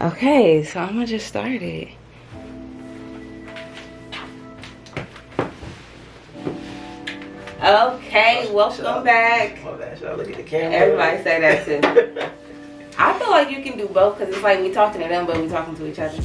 Okay, so I'm gonna just start it. Okay, welcome back. My bad. Should I look at the camera? Everybody say that too. I feel like you can do both because it's like we talking to them, but we talking to each other.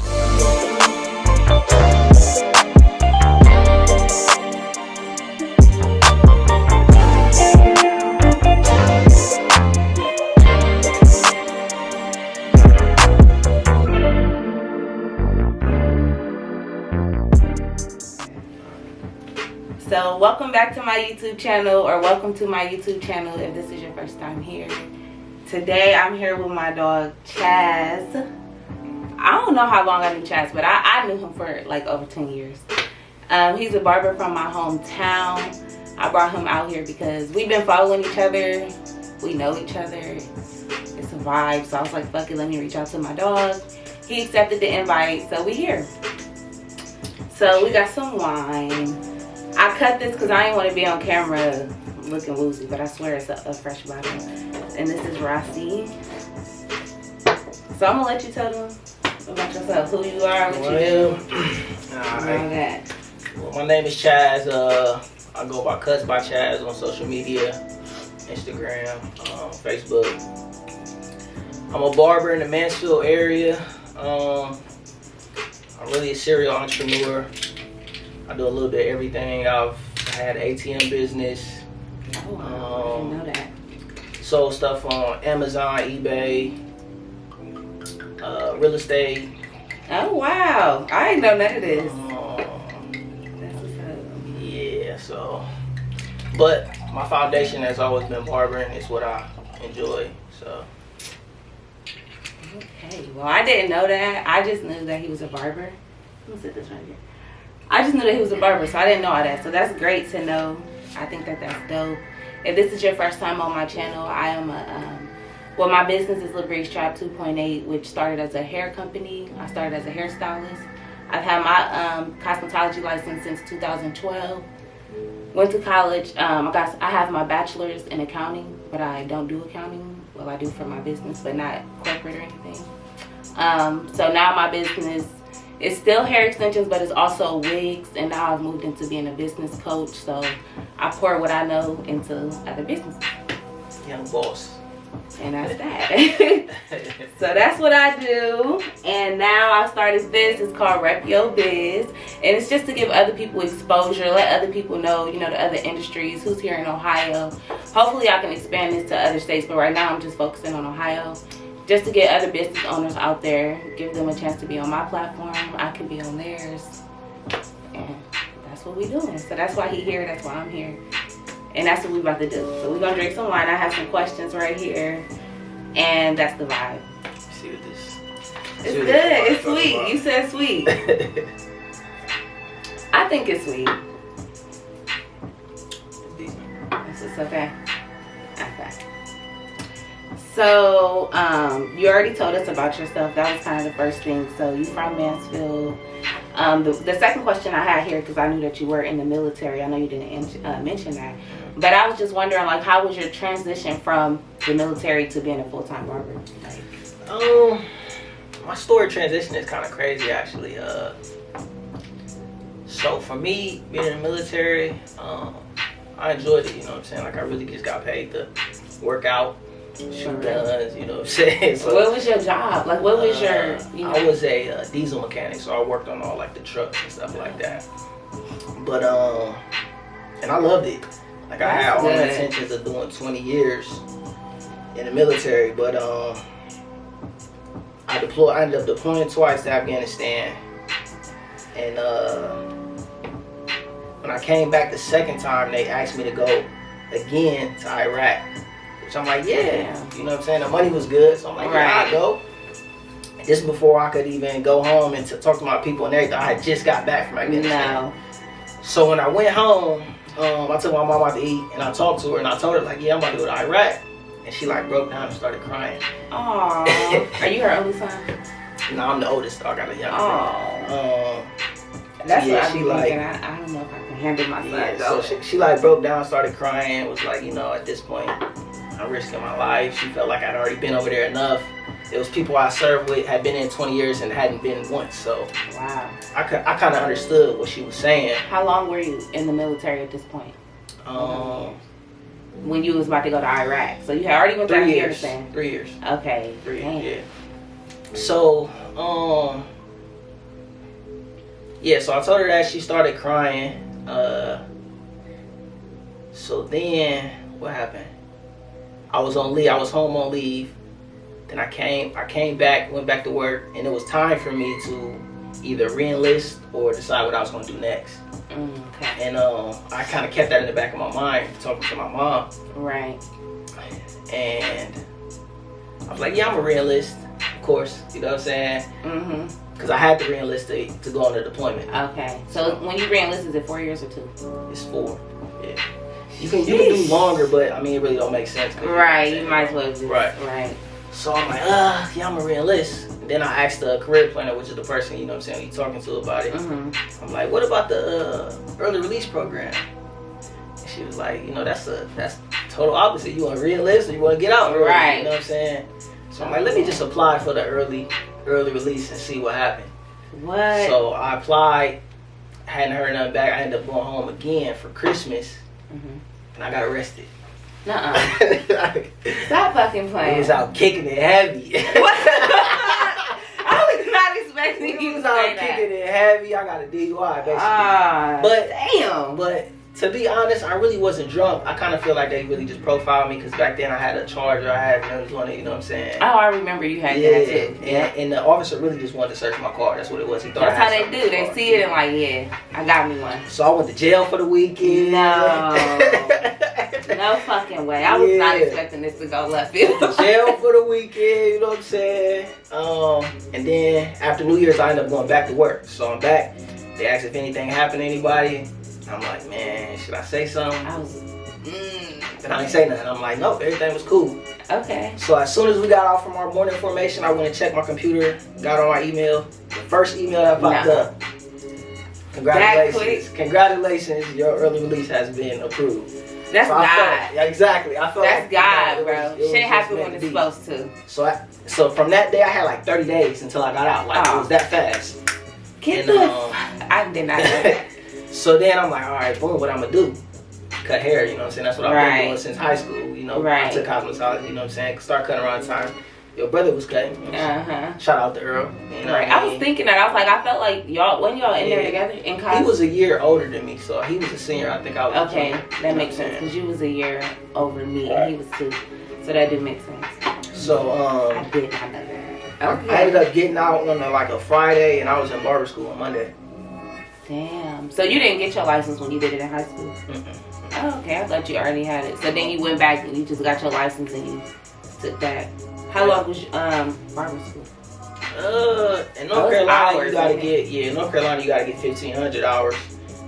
So welcome back to my YouTube channel, or welcome to my YouTube channel if this is your first time here. Today I'm here with my dog Chaz. I don't know how long I knew Chaz, but I knew him for like over 10 years. He's a barber from my hometown. I brought him out here because we've been following each other. We know each other. It's a vibe. So I was like, fuck it, let me reach out to my dog. He accepted the invite, so we here. So we got some wine. I cut this because I didn't want to be on camera looking woozy, but I swear it's a fresh bottle. And this is Rossi. So I'm going to let you tell them about yourself, who you are, what you do, and all that. Well, my name is Chaz. I go by Cuts by Chaz on social media, Instagram, Facebook. I'm a barber in the Mansfield area. I'm really a serial entrepreneur. I do a little bit of everything. I've had ATM business. Oh, wow. I didn't know that. Sold stuff on Amazon, eBay, real estate. Oh, wow. I didn't know none of this. That's what's up. Yeah, so. But my foundation has always been barbering. It's what I enjoy, so. Okay. Well, I didn't know that. I just knew that he was a barber. Let me sit this right here. I just knew that he was a barber, so I didn't know all that. So that's great to know. I think that that's dope. If this is your first time on my channel, I am well, my business is Libree's Trap 2.8, which started as a hair company. I started as a hairstylist. I've had my cosmetology license since 2012. Went to college. I have my bachelor's in accounting, but I don't do accounting. Well, I do for my business, but not corporate or anything. So now my business, it's still hair extensions, but it's also wigs, and now I've moved into being a business coach, so I pour what I know into other businesses. Young boss. And that's that. So that's what I do, and now I started this. It's called Rep Your Biz, and it's just to give other people exposure, let other people know, you know, the other industries, who's here in Ohio. Hopefully I can expand this to other states, but right now I'm just focusing on Ohio. Just to get other business owners out there, give them a chance to be on my platform. I can be on theirs. And that's what we're doing. So that's why he's here. That's why I'm here. And that's what we're about to do. So we're going to drink some wine. I have some questions right here. And that's the vibe. See what this. It's good. It's sweet. About. You said sweet. I think it's sweet. It's just okay. Okay. So, you already told us about yourself. That was kind of the first thing. So, you from Mansfield. The second question I had here, because I knew that you were in the military. I know you didn't mention that. But I was just wondering, like, how was your transition from the military to being a full-time barber? Like, my story transition is kind of crazy, actually. So, for me, being in the military, I enjoyed it, you know what I'm saying? Like, I really just got paid to work out. Shoot guns, you know what I'm saying? So, what was your job? Like, what was your, you know? I was a diesel mechanic, so I worked on all like the trucks and stuff like that. But and I loved it. Like, I had all the intentions of doing 20 years in the military, but I ended up deploying twice to Afghanistan, and when I came back the second time, they asked me to go again to Iraq. Which I'm like, yeah, you know what I'm saying? The money was good, so I'm like, yeah, I'll go. This before I could even go home and talk to my people and everything. I had just got back from Afghanistan. So when I went home, I took my mom out to eat, and I talked to her, and I told her, like, yeah, I'm about to go to Iraq. And she, like, broke down and started crying. Aww. Are you her only son? No, I'm the oldest, so I got a younger brother. That's what I be thinking. I don't know if I can handle my son. Yeah, so she, like, broke down, started crying, was like, you know, at this point, I'm risking my life. She felt like I'd already been over there enough. it was people I served with, had been in 20 years and hadn't been once. So Wow. I kind of understood what she was saying. How long were you in the military at this point? When you was about to go to Iraq. So you had already went to 3 years. Afghanistan. 3 years. Okay. 3 Damn. years, yeah. So, yeah, so I told her that. She started crying. So then, what happened? I was on leave. I was home on leave. Then I came back, went back to work, and it was time for me to either re-enlist or decide what I was going to do next. Okay. And I kind of kept that in the back of my mind, talking to my mom. Right. And I was like, yeah, I'm a re-enlist, of course. You know what I'm saying? Mm-hmm. Because I had to re-enlist to go on the deployment. Okay. So when you re-enlist, is it 4 years or 2? It's 4. Yeah. You can do longer, but I mean, it really don't make sense. Right. You might as well just. Right. So I'm like, yeah, I'm a re-enlist. And then I asked the career planner, which is the person, you know what I'm saying, you're talking to about it. Mm-hmm. I'm like, what about the early release program? And she was like, you know, that's total opposite. You want to re-enlist or you want to get out early? Right. You know what I'm saying? So I'm like, let me just apply for the early release and see what happened. What? So I applied, hadn't heard nothing back. I ended up going home again for Christmas, and I got arrested. Nuh-uh. Stop fucking playing. He was out kicking it heavy. What? I was not expecting He you was to out say that. kicking it heavy. I got a DUI basically. But damn. But to be honest, I really wasn't drunk. I kind of feel like they really just profiled me because back then I had a Charger. I had you know what I'm saying? Oh, I remember you had that too. And the officer really just wanted to search my car. That's what it was. He thought That's I had how they something do. in They the car. see it and like, yeah, I got me one. So I went to jail for the weekend. No fucking way. I was not expecting this to go left field. Jail for the weekend, you know what I'm saying? And then after New Year's, I ended up going back to work. So I'm back. They asked if anything happened to anybody. I'm like, man, should I say something? I was, And I didn't say nothing. I'm like, nope, everything was cool. okay. So as soon as we got off from our morning formation, I went and checked my computer, got on my email. The first email that popped up. Congratulations. Congratulations, your early release has been approved. That's God. Yeah, exactly. I felt That's like, God, you know, bro. it was Shit just happened meant when to it's be. supposed to. So from that day, I had like 30 days until I got out. Like, it was that fast. Get the I did not know that. So then I'm like, all right, boom, what I'm going to do? Cut hair, you know what I'm saying? That's what I've been doing since high school, you know. I took cosmetology, you know what I'm saying? Start cutting around the time your brother was cutting. You know Shout out to Earl. You know right. I was thinking that. I was like, I felt like y'all, when y'all in there together in college? He was a year older than me, so he was a senior. I think I was okay, that makes sense, because you was a year over me and he was 2. So that did make sense. So, I did not know that. Okay. I ended up getting out on like a Friday, and I was in barber school on Monday. Damn. So you didn't get your license when you did it in high school? Oh, okay. I thought you already had it. So then you went back and you just got your license and you took that. How long was barber school? In North Carolina, you gotta get in North Carolina you gotta get 1,500 hours.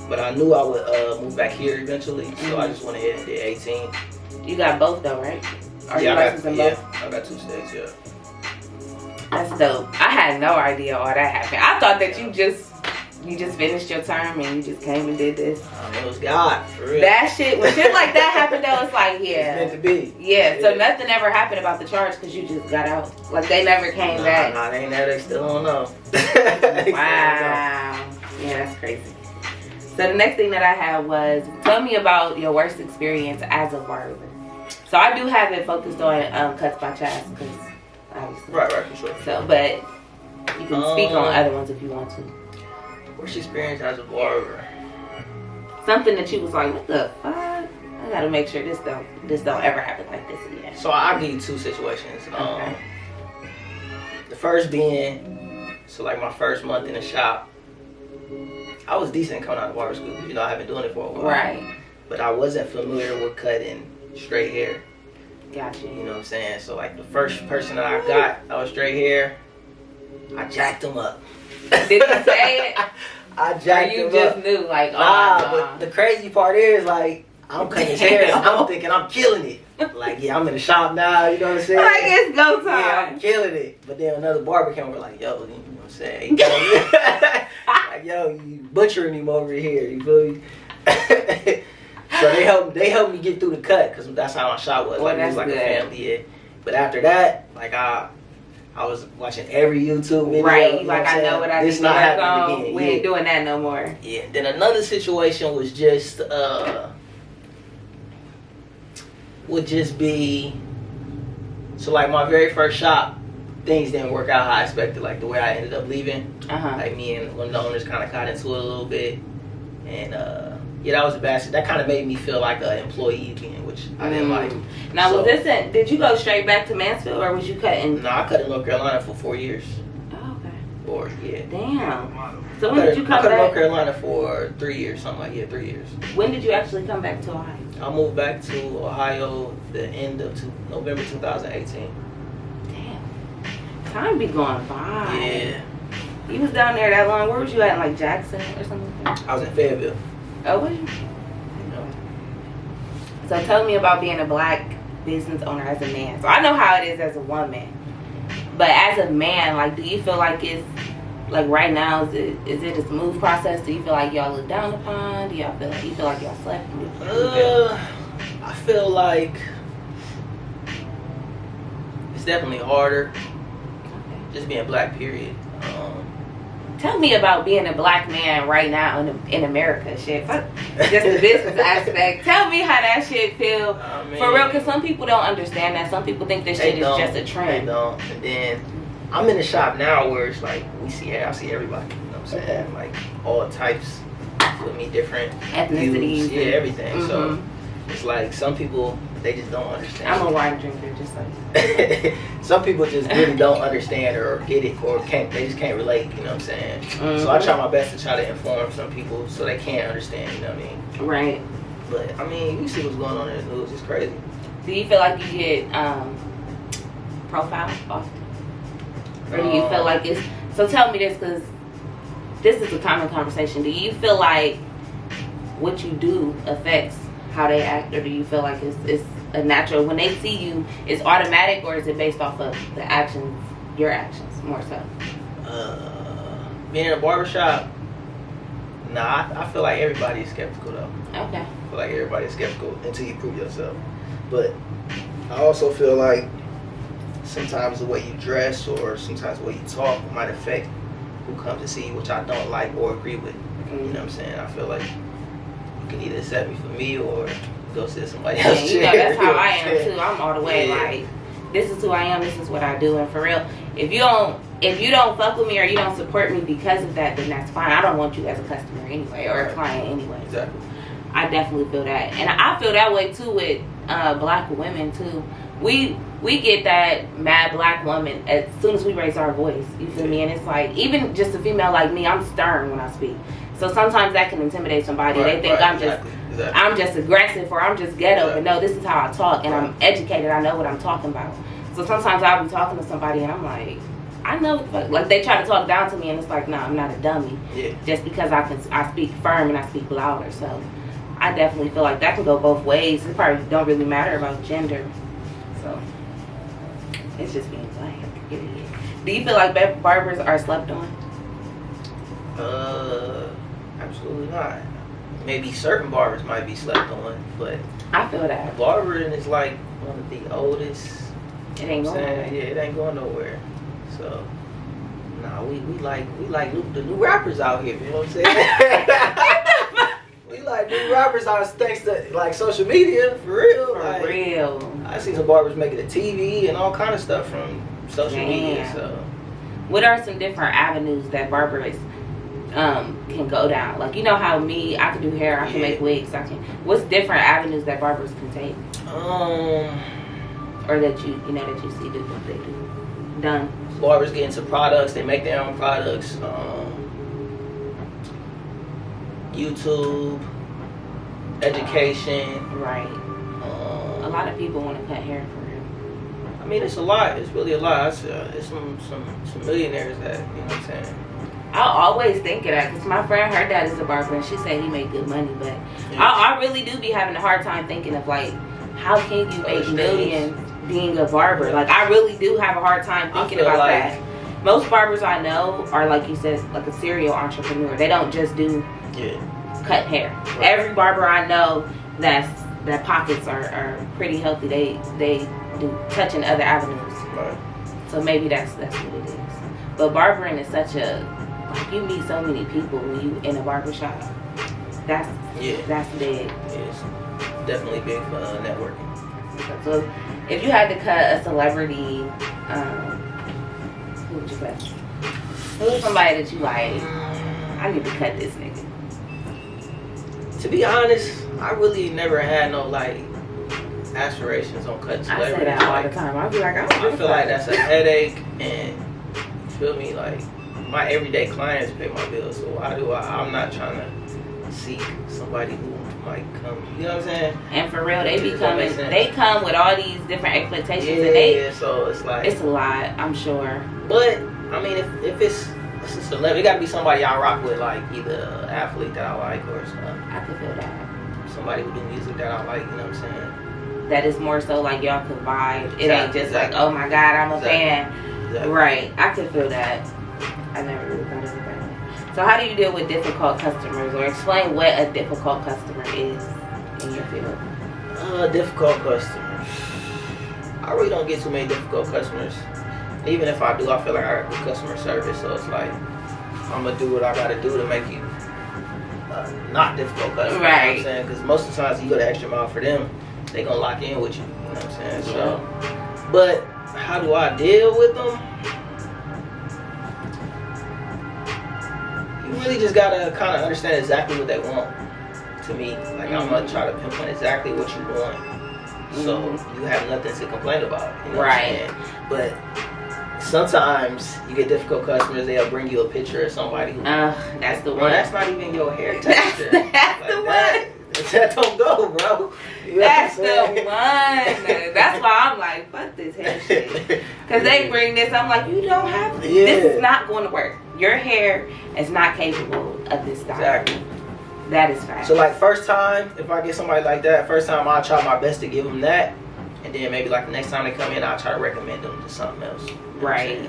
But I knew I would move back here eventually, so I just went ahead and did 18. You got both though, right? Are you licensed in both? I got 2 states. Yeah. That's dope. I had no idea all that happened. I thought that you just finished your term and you just came and did this. It was God, for real. That shit, when shit like that happened though, it's like, yeah. It's meant to be. Yeah, so nothing ever happened about the charge because you just got out. Like they never came back. Nah, they ain't there. They still don't know. Wow. Yeah, that's crazy. So the next thing that I had was, tell me about your worst experience as a barber. So I do have it focused on Cuts by Chaz, because obviously. Right, for sure. So, but you can speak on other ones if you want to. Worst experience as a barber. Something that you was like, what the fuck? I gotta make sure this don't ever happen like this again. So I'll give you 2 situations. Okay. The first being, so like my first month in the shop, I was decent coming out of barber school. You know, I have been doing it for a while. Right. But I wasn't familiar with cutting straight hair. Gotcha. You know what I'm saying? So like the first person that I got that was straight hair, I jacked him up. Did he say it? I jacked him or you up. just knew, like, oh, nah, but the crazy part is, like, I'm cutting his hair and I'm thinking I'm killing it. Like, yeah, I'm in the shop now, you know what I'm saying? Like, it's go time. Yeah, I'm killing it. But then another barber came over like, yo, you know what I'm saying? Like, yo, you butchering him over here, you feel me? So they helped me get through the cut, because that's how my shop was. Well, like, it was like good. a family, yeah. But after that, like, I I was watching every YouTube video. Right, like I know what I need to work on. Again. We ain't doing that no more. Yeah. Then another situation was just would just be, so like my very first shop, things didn't work out how I expected. Like the way I ended up leaving. Like me and one of the owners kind of got into it a little bit, and yeah, that was a bad. That kind of made me feel like an employee again, which I didn't like. Now, so, did you go straight back to Mansfield, or was you cutting? No, I cut in North Carolina for 4 years. Oh, okay. 4, yeah. Damn. So when did you come back? I cut in North Carolina for 3 years, something like 3 years. When did you actually come back to Ohio? I moved back to Ohio the end of November 2018. Damn. Time be going by. Yeah. You was down there that long. Where was you at? Like Jackson or something like that? I was in Fayetteville. Oh, was you? So tell me about being a black business owner as a man. So I know how it is as a woman, but as a man, like, do you feel like it's like right now? Is it a smooth process? Do you feel like y'all look down upon? Do you feel like y'all slept? I feel like it's definitely harder. Okay. Just being black, period. Tell me about being a black man right now in America. Shit, fuck just the business aspect. Tell me how that shit feel for real, because some people don't understand that. Some people think this shit is just a trend. They don't. And then I'm in the shop now where it's like I see everybody. You know what I'm saying? Okay. Like all types with me, different ethnicities, yeah, everything. So it's like some people, they just don't understand. I'm a wine drinker, just like some people just really don't understand or get it, or they just can't relate, you know what I'm saying? So I try my best to try to inform some people so they can understand, you know what I mean? Right. But I mean, you see what's going on in the news, it's crazy. Do you feel like you get profiled often? Or do you feel like it's, so tell me this, because this is a common conversation. Do you feel like what you do affects how they act, or do you feel like it's a natural, when they see you, it's automatic, or is it based off of the actions, your actions more so? Being in a barbershop, nah, I feel like everybody is skeptical though. Okay. I feel like everybody is skeptical until you prove yourself. But I also feel like sometimes the way you dress or sometimes the way you talk might affect who comes to see you, which I don't like or agree with. You know what I'm saying? I feel like you can either accept me for me or go sit somebody else. Yeah, you know, that's how I am too. I'm all the way like, this is who I am, this is what I do, and for real, if you don't fuck with me or you don't support me because of that, then that's fine. I don't want you as a customer anyway, or a client anyway. Exactly. I definitely feel that, and I feel that way too with black women too. We get that mad black woman as soon as we raise our voice. You feel me? And it's like, even just a female like me, I'm stern when I speak. So sometimes that can intimidate somebody. They think I'm just aggressive or I'm just ghetto. But no, this is how I talk, and I'm educated. I know what I'm talking about. So sometimes I'll be talking to somebody and I'm like, I know, like they try to talk down to me, and it's like, no, I'm not a dummy. Yeah. Just because I speak firm and I speak louder. So I definitely feel like that can go both ways. It probably don't really matter about gender. So it's just being black. Do you feel like barbers are slept on? Absolutely not. Maybe certain barbers might be slept on, but I feel that barbering is like one of the oldest. It ain't going nowhere. Yeah, it ain't going nowhere. So nah, we like the new rappers out here. You know what I'm saying? We like new rappers out thanks to like social media, for real. For real. I see some barbers making a TV and all kind of stuff from social media. So what are some different avenues that barbers can go down? Like, you know how I can do hair, I can make wigs, what's different avenues that barbers can take? Or that you see that they do done. Barbers get into products, they make their own products. YouTube, education. Right. A lot of people want to cut hair for real. I mean, it's a lot. It's really a lot. It's some millionaires that, you know what I'm saying. I always think of that because my friend, her dad is a barber, and she said he made good money, but I really do be having a hard time thinking of like, how can you make millions being a barber? Like, I really do have a hard time thinking about that. Most barbers I know are, like you said, like a serial entrepreneur. They don't just do cut hair. Right. Every barber I know that pockets are pretty healthy, they do touching other avenues. Right. So maybe that's what it is. But barbering is such a, like, you meet so many people when you in a barbershop. That's big. It's definitely big for networking. So if you had to cut a celebrity, who would you cut? Who's somebody that you like? I need to cut this nigga. To be honest, I really never had no like aspirations on cutting celebrities. I say that all the time. I be like, I feel like that's a headache, and you feel me, like my everyday clients pay my bills, so why do I'm not trying to seek somebody who might come, you know what I'm saying? And for real, they come with all these different expectations, and so it's like, it's a lot, I'm sure. But I mean, if it's a celebrity, it gotta be somebody I rock with, like either an athlete that I like or I could feel that. Somebody who do music that I like, you know what I'm saying? That is more so like y'all could vibe. It ain't just like, oh my God, I'm a fan. Exactly. Right, I could feel that. I never really thought of it that way. So how do you deal with difficult customers, or explain what a difficult customer is in your field? Difficult customers. I really don't get too many difficult customers. Even if I do, I feel like I got good customer service. So it's like, I'm gonna do what I gotta do to make you not difficult customers. Right. You know what I'm saying? Because most of the times you go the extra mile for them, they gonna lock in with you. You know what I'm saying? Yeah. So, but how do I deal with them? You really just gotta kind of understand exactly what they want. To me, like I'm gonna try to pinpoint exactly what you want, so you have nothing to complain about. You know what I'm saying? But sometimes you get difficult customers. They'll bring you a picture of somebody who, that's the bro, one. that's not even your hair texture. That's like the that. That don't go, bro. You know That's the what I'm one. That's why I'm like, fuck this hair shit. Because they bring this, I'm like, you don't have this. Yeah. This is not going to work. Your hair is not capable of this style. Exactly. That is fact. So like first time, if I get somebody like that, first time I'll try my best to give them that, and then maybe like the next time they come in, I'll try to recommend them to something else. You know right.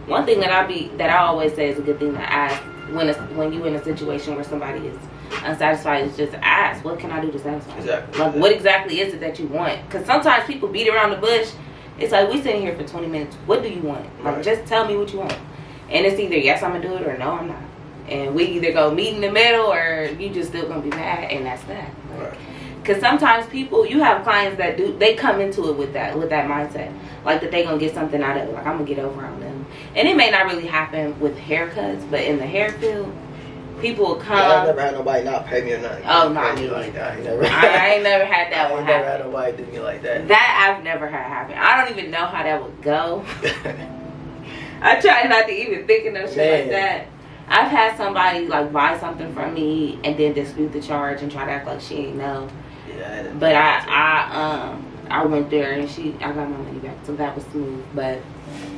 One thing that I always say is a good thing to ask when you in a situation where somebody is unsatisfied is just ask, what can I do to satisfy you? Exactly. Like, what exactly is it that you want? Because sometimes people beat around the bush. It's like, we sitting here for 20 minutes. What do you want? Like, just tell me what you want. And it's either yes, I'm gonna do it, or no, I'm not. And we either go meet in the middle, or you just still gonna be mad, and that's that. Right. Because sometimes people, you have clients that they come into it with that mindset, like that they gonna get something out of it. Like, I'm gonna get over on them, and it may not really happen with haircuts, but in the hair field, people will come. I've never had nobody not pay me or nothing. Oh no, me like that. I ain't never had that one happen. Never had nobody do me like that. That I've never had happen. I don't even know how that would go. I try not to even think of no shit like that. I've had somebody like buy something from me and then dispute the charge and try to act like she ain't know. Yeah. But I went there and I got my money back, so that was smooth. But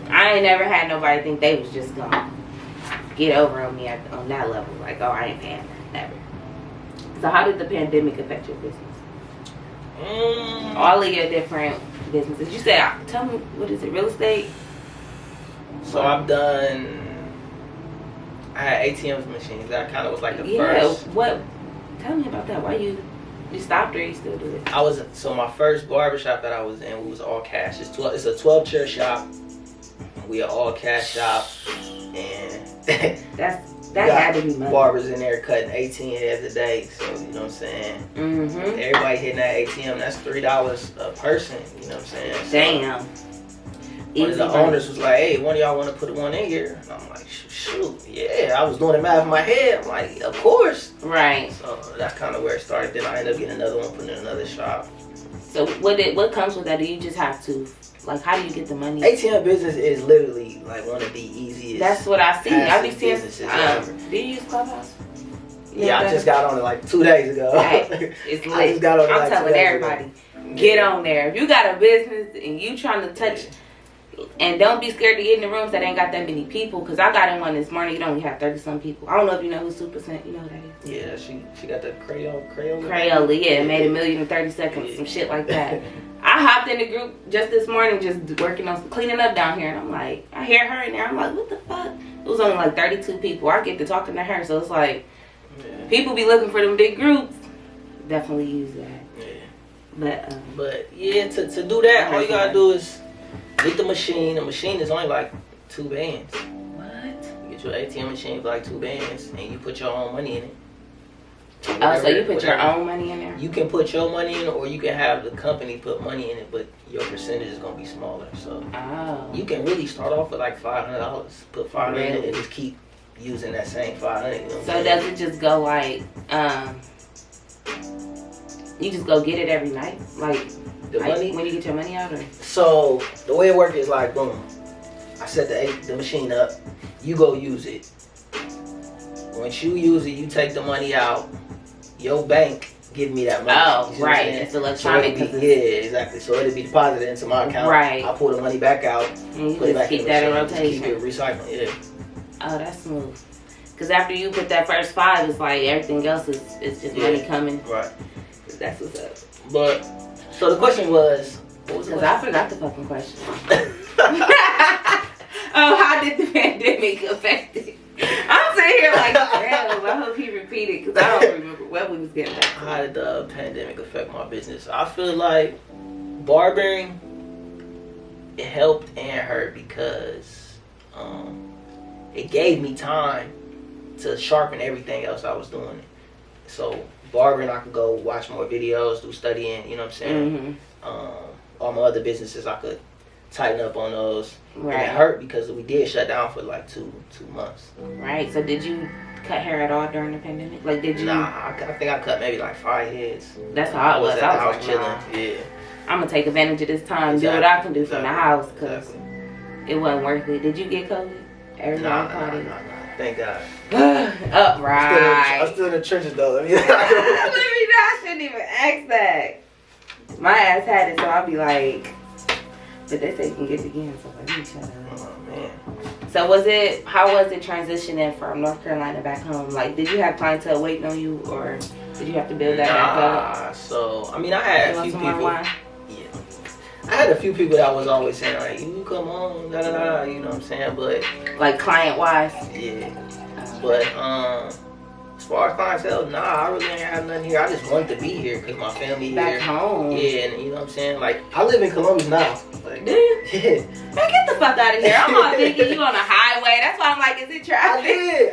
I ain't never had nobody think they was just gonna get over on me on that level. Like, oh, I ain't paying that. Never. So how did the pandemic affect your business? All of your different businesses. You said, tell me, what is it? Real estate? So I had ATM machines. That kind of was like the first. What? Tell me about that. Why you stopped, or you still do it? My first barbershop that I was in, we was all cash. It's a 12-chair shop. We are all cash shop, and that had to be money. Barbers in there cutting 18 heads a day. So you know what I'm saying. Everybody hitting that ATM. That's $3 a person. You know what I'm saying. So, damn. One of the owners was like, hey, one of y'all want to put one in here? And I'm like, shoot, yeah. I was doing the math in my head. I'm like, of course. Right. So that's kind of where it started. Then I ended up getting another one, putting in another shop. So what comes with that? Do you just have to, like, how do you get the money? ATM business is literally like one of the easiest. That's what I see. I be seeing. Do you use Clubhouse? Yeah, I just got on it like 2 days ago. Hey, it's lit. I just got on it I'm like telling 2 days everybody, ago. get on there. If you got a business and you trying to touch. And don't be scared to get in the rooms that ain't got that many people. Because I got in one this morning. It only had 30-some people. I don't know if you know who Super Cent. You know who that is? Yeah, she got the Crayola. Crayola, yeah. Made $1 million in 30 seconds. Some shit like that. I hopped in the group just this morning, just working on cleaning up down here. And I'm like, I hear her in there. I'm like, what the fuck? It was only like 32 people. I get to talking to her. So it's like, people be looking for them big groups. Definitely use that. Yeah. But yeah, to do that, all you gotta do is With the machine is only like 2 bands. What? You get your ATM machine for like 2 bands, and you put your own money in it. Oh, so you put your own money in there? You can put your money in, or you can have the company put money in it, but your percentage is gonna be smaller. So you can really start off with like $500. Put $500 in it and just keep using that same $500. You know so does it just go like you just go get it every night, like the money when you get your money out? Or? So the way it works is like, boom, I set the machine up, you go use it. Once you use it, you take the money out. Your bank give me that money. Oh, right. It's electronic. So exactly. So it'll be deposited into my account. Right. I pull the money back out. And you put it just back keep in that in machine, rotation. Keep it recycling. Yeah. Oh, that's smooth. Because after you put that first 5, it's like everything else is just money coming. Right. That's what's up. But so the question was, what was the question? Because I forgot the fucking question. Oh, how did the pandemic affect it? I'm sitting here like, damn, I hope he repeated because I don't remember what we was getting at. How did the pandemic affect my business? I feel like barbering, it helped and hurt because it gave me time to sharpen everything else I was doing. So barbering, I could go watch more videos, do studying, you know what I'm saying? All my other businesses, I could tighten up on those. Right. And it hurt because we did shut down for like two months. Right. So did you cut hair at all during the pandemic? Like, did you? Nah, I think I cut maybe like 5 heads. That's how I was. I was chilling. Nah. Yeah. I'm gonna take advantage of this time, do what I can do from the house, cause it wasn't worth it. Did you get COVID? Everybody Nah. Thank God. Right. I'm still in the trenches though. Let me know. I shouldn't even ask that. My ass had it, so I'll be like, but they say you can get it again, so let me shut up. Oh man. So how was it transitioning from North Carolina back home? Like, did you have clientele waiting on you, or did you have to build that back up? So I mean, I had a few people. Wine? Yeah. I had a few people that was always saying like, "You come on, da da da," you know what I'm saying? But like client wise. Yeah. But as far as clientele, nah, I really ain't have nothing here. I just wanted to be here because my family here. Back home. Yeah, and you know what I'm saying? Like, I live in Columbus now. Like, do you? Yeah. Man, get the fuck out of here. I'm all thinking you on the highway. That's why I'm like, is it traffic?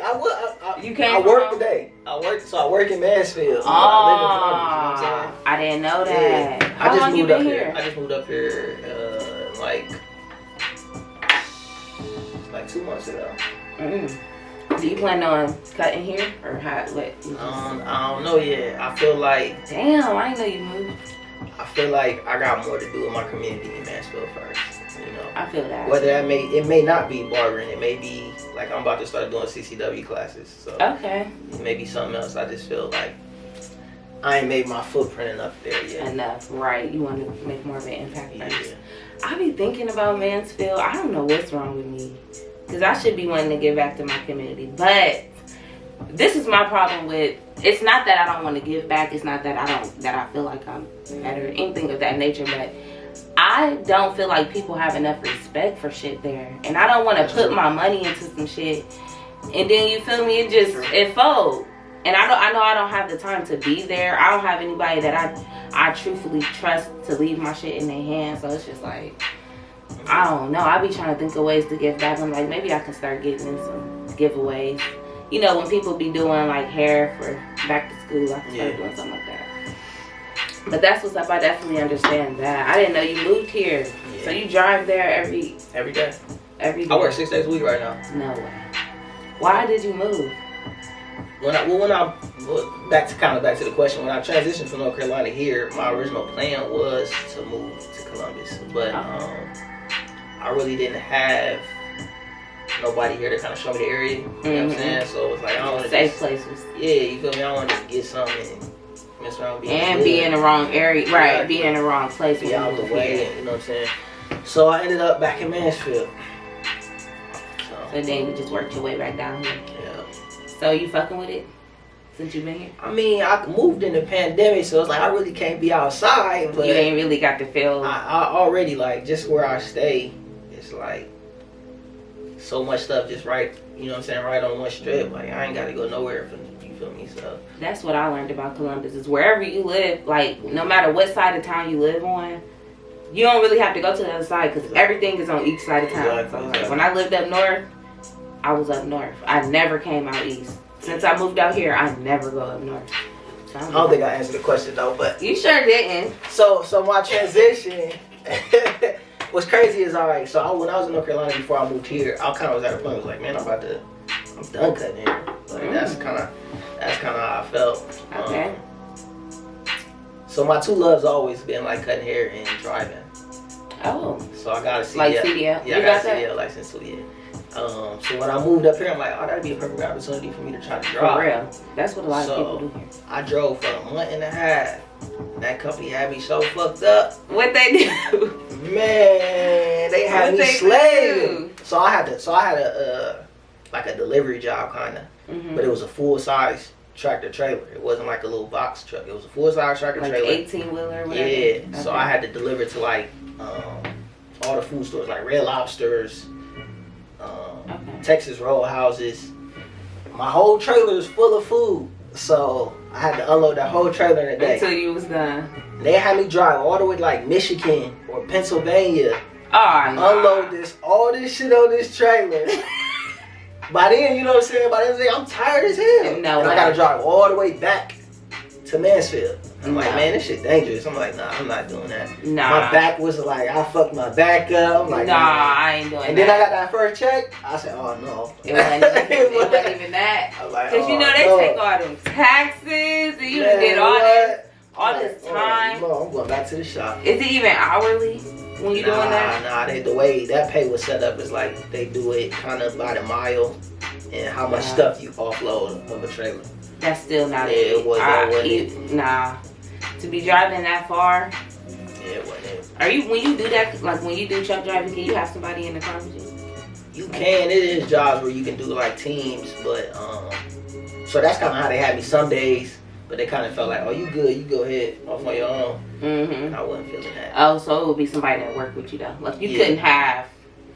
I did. You came I work today. I work in Mansfield. So I live in Columbus, you know what I'm saying? I didn't know that. Yeah. How long you been here? I just moved up here like 2 months ago. Do you plan on cutting here or what? I don't know yet. I feel like. Damn, I didn't know you moved. I feel like I got more to do in my community in Mansfield first. You know. I feel that. Whether it may not be barbering, it may be like I'm about to start doing CCW classes. So okay. It may be something else. I just feel like I ain't made my footprint enough there yet. Enough, right? You want to make more of an impact first. Yeah. I be thinking about Mansfield. I don't know what's wrong with me. Because I should be wanting to give back to my community. But this is my problem with, it's not that I don't want to give back. It's not that I feel like I'm better, anything of that nature. But I don't feel like people have enough respect for shit there. And I don't want to put my money into some shit. And then, you feel me, it folds. And I know I don't have the time to be there. I don't have anybody that I truthfully trust to leave my shit in their hands. So it's just like, I don't know. I be trying to think of ways to give back. I'm like, maybe I can start getting in some giveaways. You know, when people be doing like hair for back to school, I can start doing something like that. But that's what's up. I definitely understand that. I didn't know you moved here. Yeah. So you drive there every day? Every day. I work 6 days a week right now. No way. Why did you move? Back to the question, when I transitioned from North Carolina here, my original plan was to move to Columbus. But I really didn't have nobody here to kind of show me the area. You know what I'm saying? So it was like, I don't want to safe places. Yeah, you feel me? I don't want to get something and mess around be in the wrong area. Right, yeah, be in the wrong place. Be out the way, you know what I'm saying? So I ended up back in Mansfield. So then you just worked your way back down here. Yeah. So you fucking with it since you've been here? I mean, I moved in the pandemic, so it's like I really can't be outside. But you ain't really got the feel. I already, like, just where I stay, it's like so much stuff just right, you know what I'm saying, right on one strip. Like, I ain't got to go nowhere for, you feel me? So that's what I learned about Columbus, is wherever you live, like, no matter what side of town you live on, you don't really have to go to the other side because everything is on each side of town. Exactly. So, like, when I lived up north, I was up north. I never came out east. Since I moved out here, I never go up north. So I don't think I answered the question though, but you sure didn't. So my transition. What's crazy is, all right. So when I was in North Carolina before I moved here, I kind of was at a point. I was like, man, I'm done cutting hair. Like that's kind of how I felt. Okay. So my two loves always been like cutting hair and driving. Oh. So I got a CDL. Like CDL. Yeah, I got a CDL license. So yeah. So when I moved up here, I'm like, oh, that'd be a perfect opportunity for me to try to drive. For real. That's what a lot of people do here. I drove for a month and a half. That company had me so fucked up. What they do? Man, they had What me they slaving. do? So I had a like a delivery job kind of, but it was a full size tractor trailer. It wasn't like a little box truck. It was a full size tractor like trailer. 18-wheeler or whatever? Yeah. Okay. So I had to deliver to like all the food stores, like Red Lobsters, Texas Roadhouses. My whole trailer is full of food. So I had to unload that whole trailer in a day. Until you was done. They had me drive all the way to like Michigan or Pennsylvania. Oh, no. Unload all this shit on this trailer. By then, you know what I'm saying? By then, I'm tired as hell. No and way. I gotta drive all the way back to Mansfield. I'm like, No. man, this shit dangerous. I'm like, nah, I'm not doing that. Nah. My back was like, I fucked my back up. I'm like, nah, I ain't doing and that. then I got that first check. I said, oh no. It wasn't even that. I was like, Because you know they take all them taxes and you done did all this time. No, I'm going back to the shop. Is it even hourly when you doing that? Nah, the way that pay was set up is like they do it kind of by the mile and how much stuff you offload of a trailer. That's still not Yeah, it wasn't. Nah. To be driving that far. Yeah, it wasn't it. Are you, when you do that, like when you do truck driving, can you have somebody in the car with you? You can. It is jobs where you can do like teams, but so that's kind of how they had me some days. But they kind of felt like, oh, you good, you go ahead off on your own. Mm-hmm. I wasn't feeling that. Oh, so it would be somebody that worked with you though. Like you couldn't have.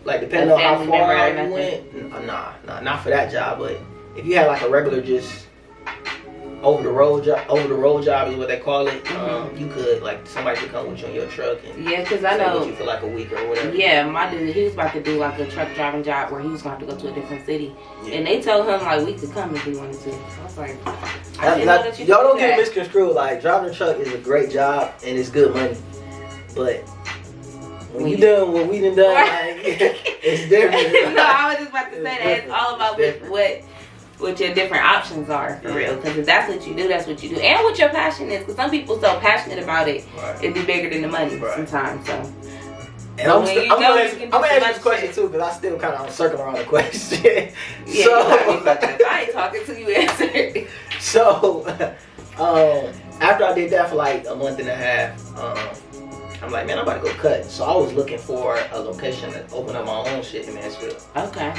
Like depending on how family far member or you went. Nah, not for that job. But if you had like a regular just over the road job is what they call it. You could, like, somebody could come with you in your truck and yeah, because I stay know with you for like a week or whatever. Yeah, my dude, he was about to do like a truck driving job where he was going to have to go to a different city, Yeah. and they told him like we could come if we wanted to. So I was like, Y'all don't get misconstrued. Like, driving a truck is a great job and it's good money, but when you done what we done, like, it's different. No, I was just about to say that it's all about what your different options are for real. Because if that's what you do, that's what you do, and what your passion is. Because some people so passionate about it, it'd be bigger than the money sometimes. So. And I'm gonna ask you this question too, because I still kind of circle around the question. Yeah, so I ain't talking till you answer it. So after I did that for like a month and a half, I'm like, man, I'm about to go cut. So I was looking for a location to open up my own shit in Mansfield. Okay.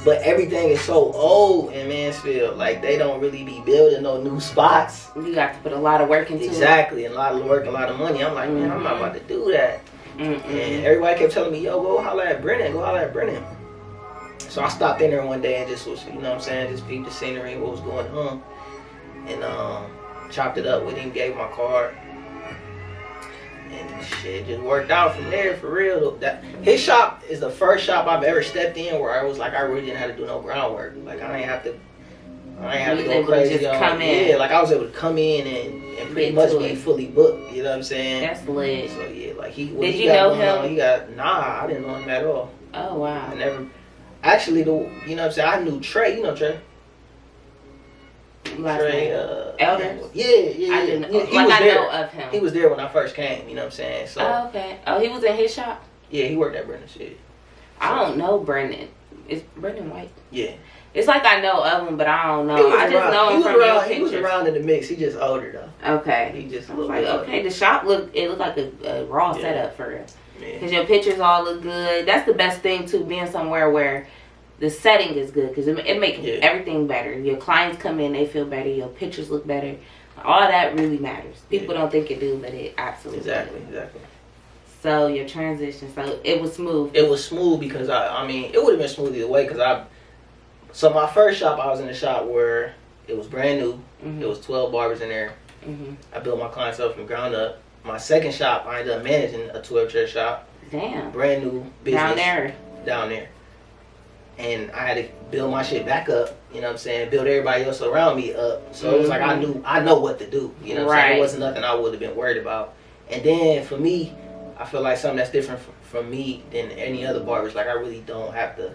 But everything is so old in Mansfield. Like, they don't really be building no new spots. You got to put a lot of work into it. Exactly. And a lot of work, a lot of money. I'm like, man, I'm not about to do that. And everybody kept telling me, yo, go holler at Brennan. Go holler at Brennan. So I stopped in there one day and just was, you know what I'm saying, just peeped the scenery, what was going on. And chopped it up with him, gave my card. And shit just worked out from there, for real. His shop is the first shop I've ever stepped in where I was like, I really didn't have to do no groundwork. Like, I ain't have to go crazy. Just come in. Yeah, like I was able to come in and pretty much be fully booked. You know what I'm saying? That's lit. So yeah, like Did you know him? Nah, I didn't know him at all. Oh wow. I never. Actually, you know what I'm saying? I knew Trey. You know Trey. Trey, Elders? Yeah. I didn't He like was I there. know of him. He was there when I first came, you know what I'm saying? So oh, okay. Oh, he was in his shop? Yeah, he worked at Brennan's shit. I don't know Brennan. Is Brennan white? Yeah. It's like I know of him, but I don't know. I just know him from your pictures. He was around in the mix. He just older though. Okay. He just looked like okay. The shop looked like a raw setup for real. Yeah. Cause your pictures all look good. That's the best thing too, being somewhere where the setting is good, because it makes everything better. Your clients come in, they feel better. Your pictures look better. All that really matters. People don't think it do, but it absolutely does. Exactly. So your transition, so it was smooth. It was smooth because I mean, it would have been smooth either way. So my first shop, I was in a shop where it was brand new. It was 12 barbers in there. I built my clients up from the ground up. my second shop, I ended up managing a 12 chair shop. Damn. Brand new business. Down there. And I had to build my shit back up, you know what I'm saying? Build everybody else around me up. So it was like I know what to do. You know what I'm saying? It wasn't nothing I would have been worried about. And then for me, I feel like something that's different from me than any other barbers. Like I really don't have to.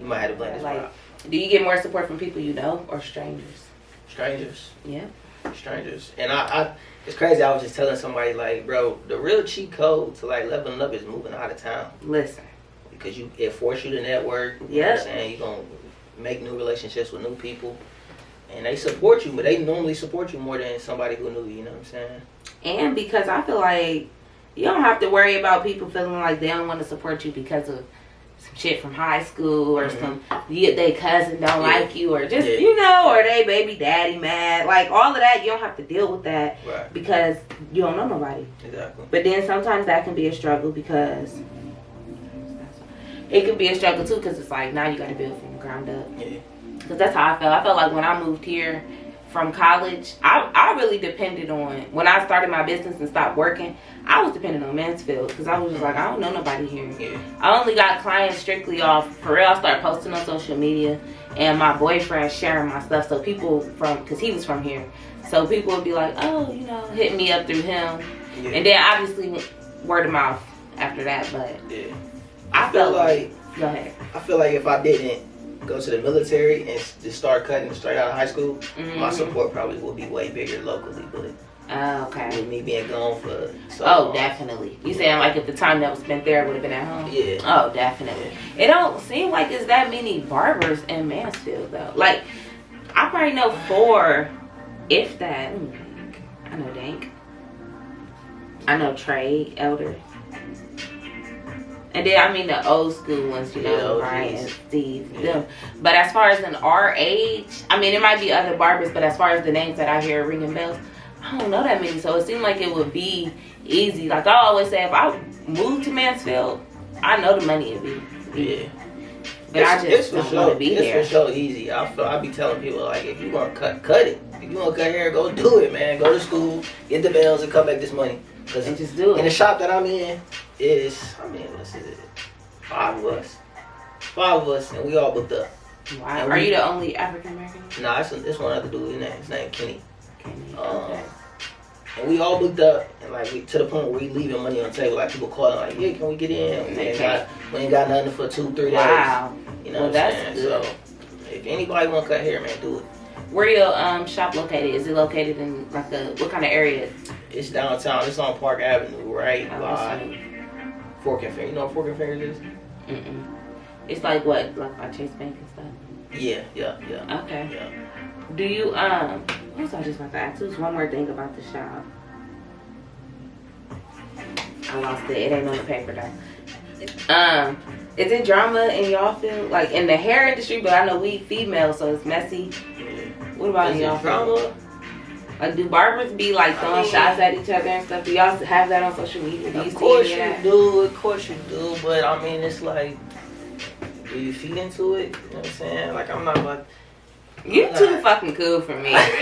You might have to blame this like, out. Do you get more support from people you know or strangers? Strangers. Yeah. Strangers. And I it's crazy. I was just telling somebody like, bro, the real cheat code to like leveling up is moving out of town. Listen. Because it forces you to network. You know what I'm saying? You're going to make new relationships with new people. And they support you, but they normally support you more than somebody who knew you know what I'm saying? And because I feel like you don't have to worry about people feeling like they don't want to support you because of some shit from high school or they cousin don't like you or just, you know, or they baby daddy mad. Like all of that, you don't have to deal with that because you don't know nobody. Exactly. But then sometimes that can be a struggle because it can be a struggle too because it's like now you got to build from the ground up. Yeah. Because that's how I felt. I felt like when I moved here from college, I really depended on, when I started my business and stopped working, I was dependent on Mansfield because I was just like, I don't know nobody here. Yeah. I only got clients strictly off, for real, I started posting on social media and my boyfriend sharing my stuff. So people because he was from here, so people would be like, oh, you know, hit me up through him. Yeah. And then obviously word of mouth after that, but I felt like, go ahead. I feel like if I didn't go to the military and just start cutting straight out of high school, my support probably would be way bigger locally. But okay, with me being gone for so long. Definitely. You saying like if the time that was spent there would have been at home? Yeah. Oh, definitely. It don't seem like there's that many barbers in Mansfield though. Like I probably know 4, if that. I know Dank. I know Trey Elder. And then, I mean, the old school ones, you know, Brian, Steve, them. But as far as in our age, I mean, there might be other barbers, but as far as the names that I hear ringing bells, I don't know that many. So it seemed like it would be easy. Like I always say, if I moved to Mansfield, I know the money would be easy. But I just don't want to be there. It's for sure easy. I be telling people, like, if you want to cut it. If you want to cut hair, go do it, man. Go to school, get the bells, and come back this money. And just do it. In the shop that I'm in is, I mean, what is it? 5 of us. 5 of us, and we all booked up. Wow. Are you the only African American? Nah, it's one other dude. His name Kenny. Okay. And we all booked up, and like to the point where we leaving money on the table. Like people calling, like, yeah, can we get in? We ain't got nothing for 2-3 days. Wow. You know what I'm saying? Good. So if anybody want to cut hair, man, do it. Where your shop located? Is it located in like what kind of area? It's downtown. It's on Park Avenue, right by Fork and Finger. You know what Fork and Fingers is? It's like what? Like by Chase Bank and stuff? Yeah. Okay. Yeah. Do you, what was I just about to ask? There's one more thing about the shop. I lost it. It ain't on the paper though. Is it drama in y'all field? Like in the hair industry, but I know we female, so it's messy. What about in y'all drama? Like, do barbers be like throwing shots at each other and stuff? Do y'all have that on social media? Do you of course see you do. Of course you do. But I mean, it's like, do you feed into it? You know what I'm saying? Like, I'm not about. You too fucking cool for me. I'm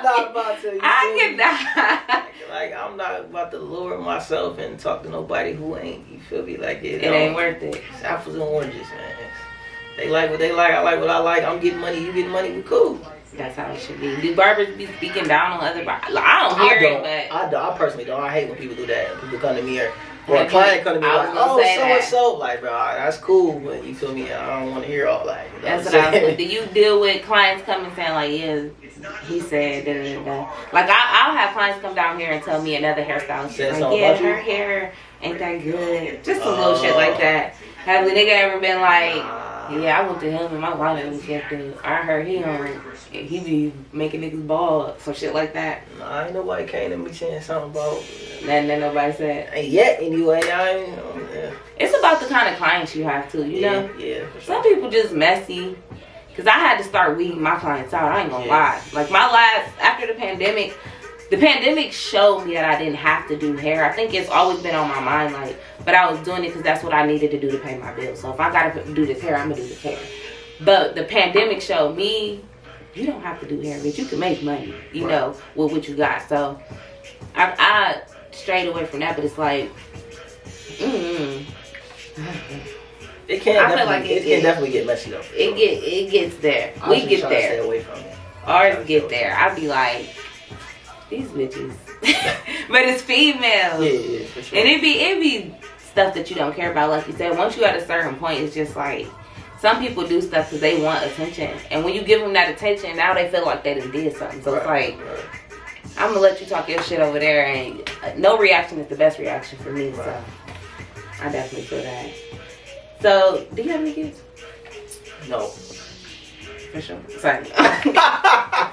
not about to. I can die. Like, I'm not about to lower myself and talk to nobody who ain't. You feel me? Like it ain't worth it. It's apples and oranges, man. They like what they like. I like what I like. I'm getting money. You getting money. We cool. That's how it should be. Do barbers be speaking down on other barbers? I don't hear it, but I personally don't. I hate when people do that. People come to me or a client come to me like, oh, so and so. Like, bro, that's cool, but you feel me? I don't want to hear all that. You know that's what I was saying. Do you deal with clients coming saying like, yeah, he said da da da? Like I'll have clients come down here and tell me another hairstylist like, yeah, her hair ain't that good. Just some little shit like that. Have the nigga ever been like, yeah, I went to him and my wallet was empty. I heard he be making niggas bald, some shit like that. Nah, ain't nobody came to me saying something about nothing that nobody said. Ain't yet anyway. It's about the kind of clients you have too, you know? Yeah, for sure. Some people just messy. Cause I had to start weeding my clients out. I ain't gonna lie. Like after the pandemic showed me that I didn't have to do hair. I think it's always been on my mind, like, but I was doing it because that's what I needed to do to pay my bills. So if I gotta do this hair, I'm gonna do this hair. But the pandemic showed me you don't have to do hair, bitch. You can make money, you know, with what you got. So I strayed away from that, but it's like, it can definitely get messy though. It gets there. We get there. Stay away from it. Ours get there. I'd be like, these bitches. But it's females. Yeah, for sure. And it be stuff that you don't care about. Like you said, once you at a certain point, it's just like, some people do stuff because they want attention. And when you give them that attention, now they feel like they done did something. So it's like, I'm going to let you talk your shit over there. And no reaction is the best reaction for me. Right. So I definitely feel that. So, do you have any kids? No. For sure. Sorry. I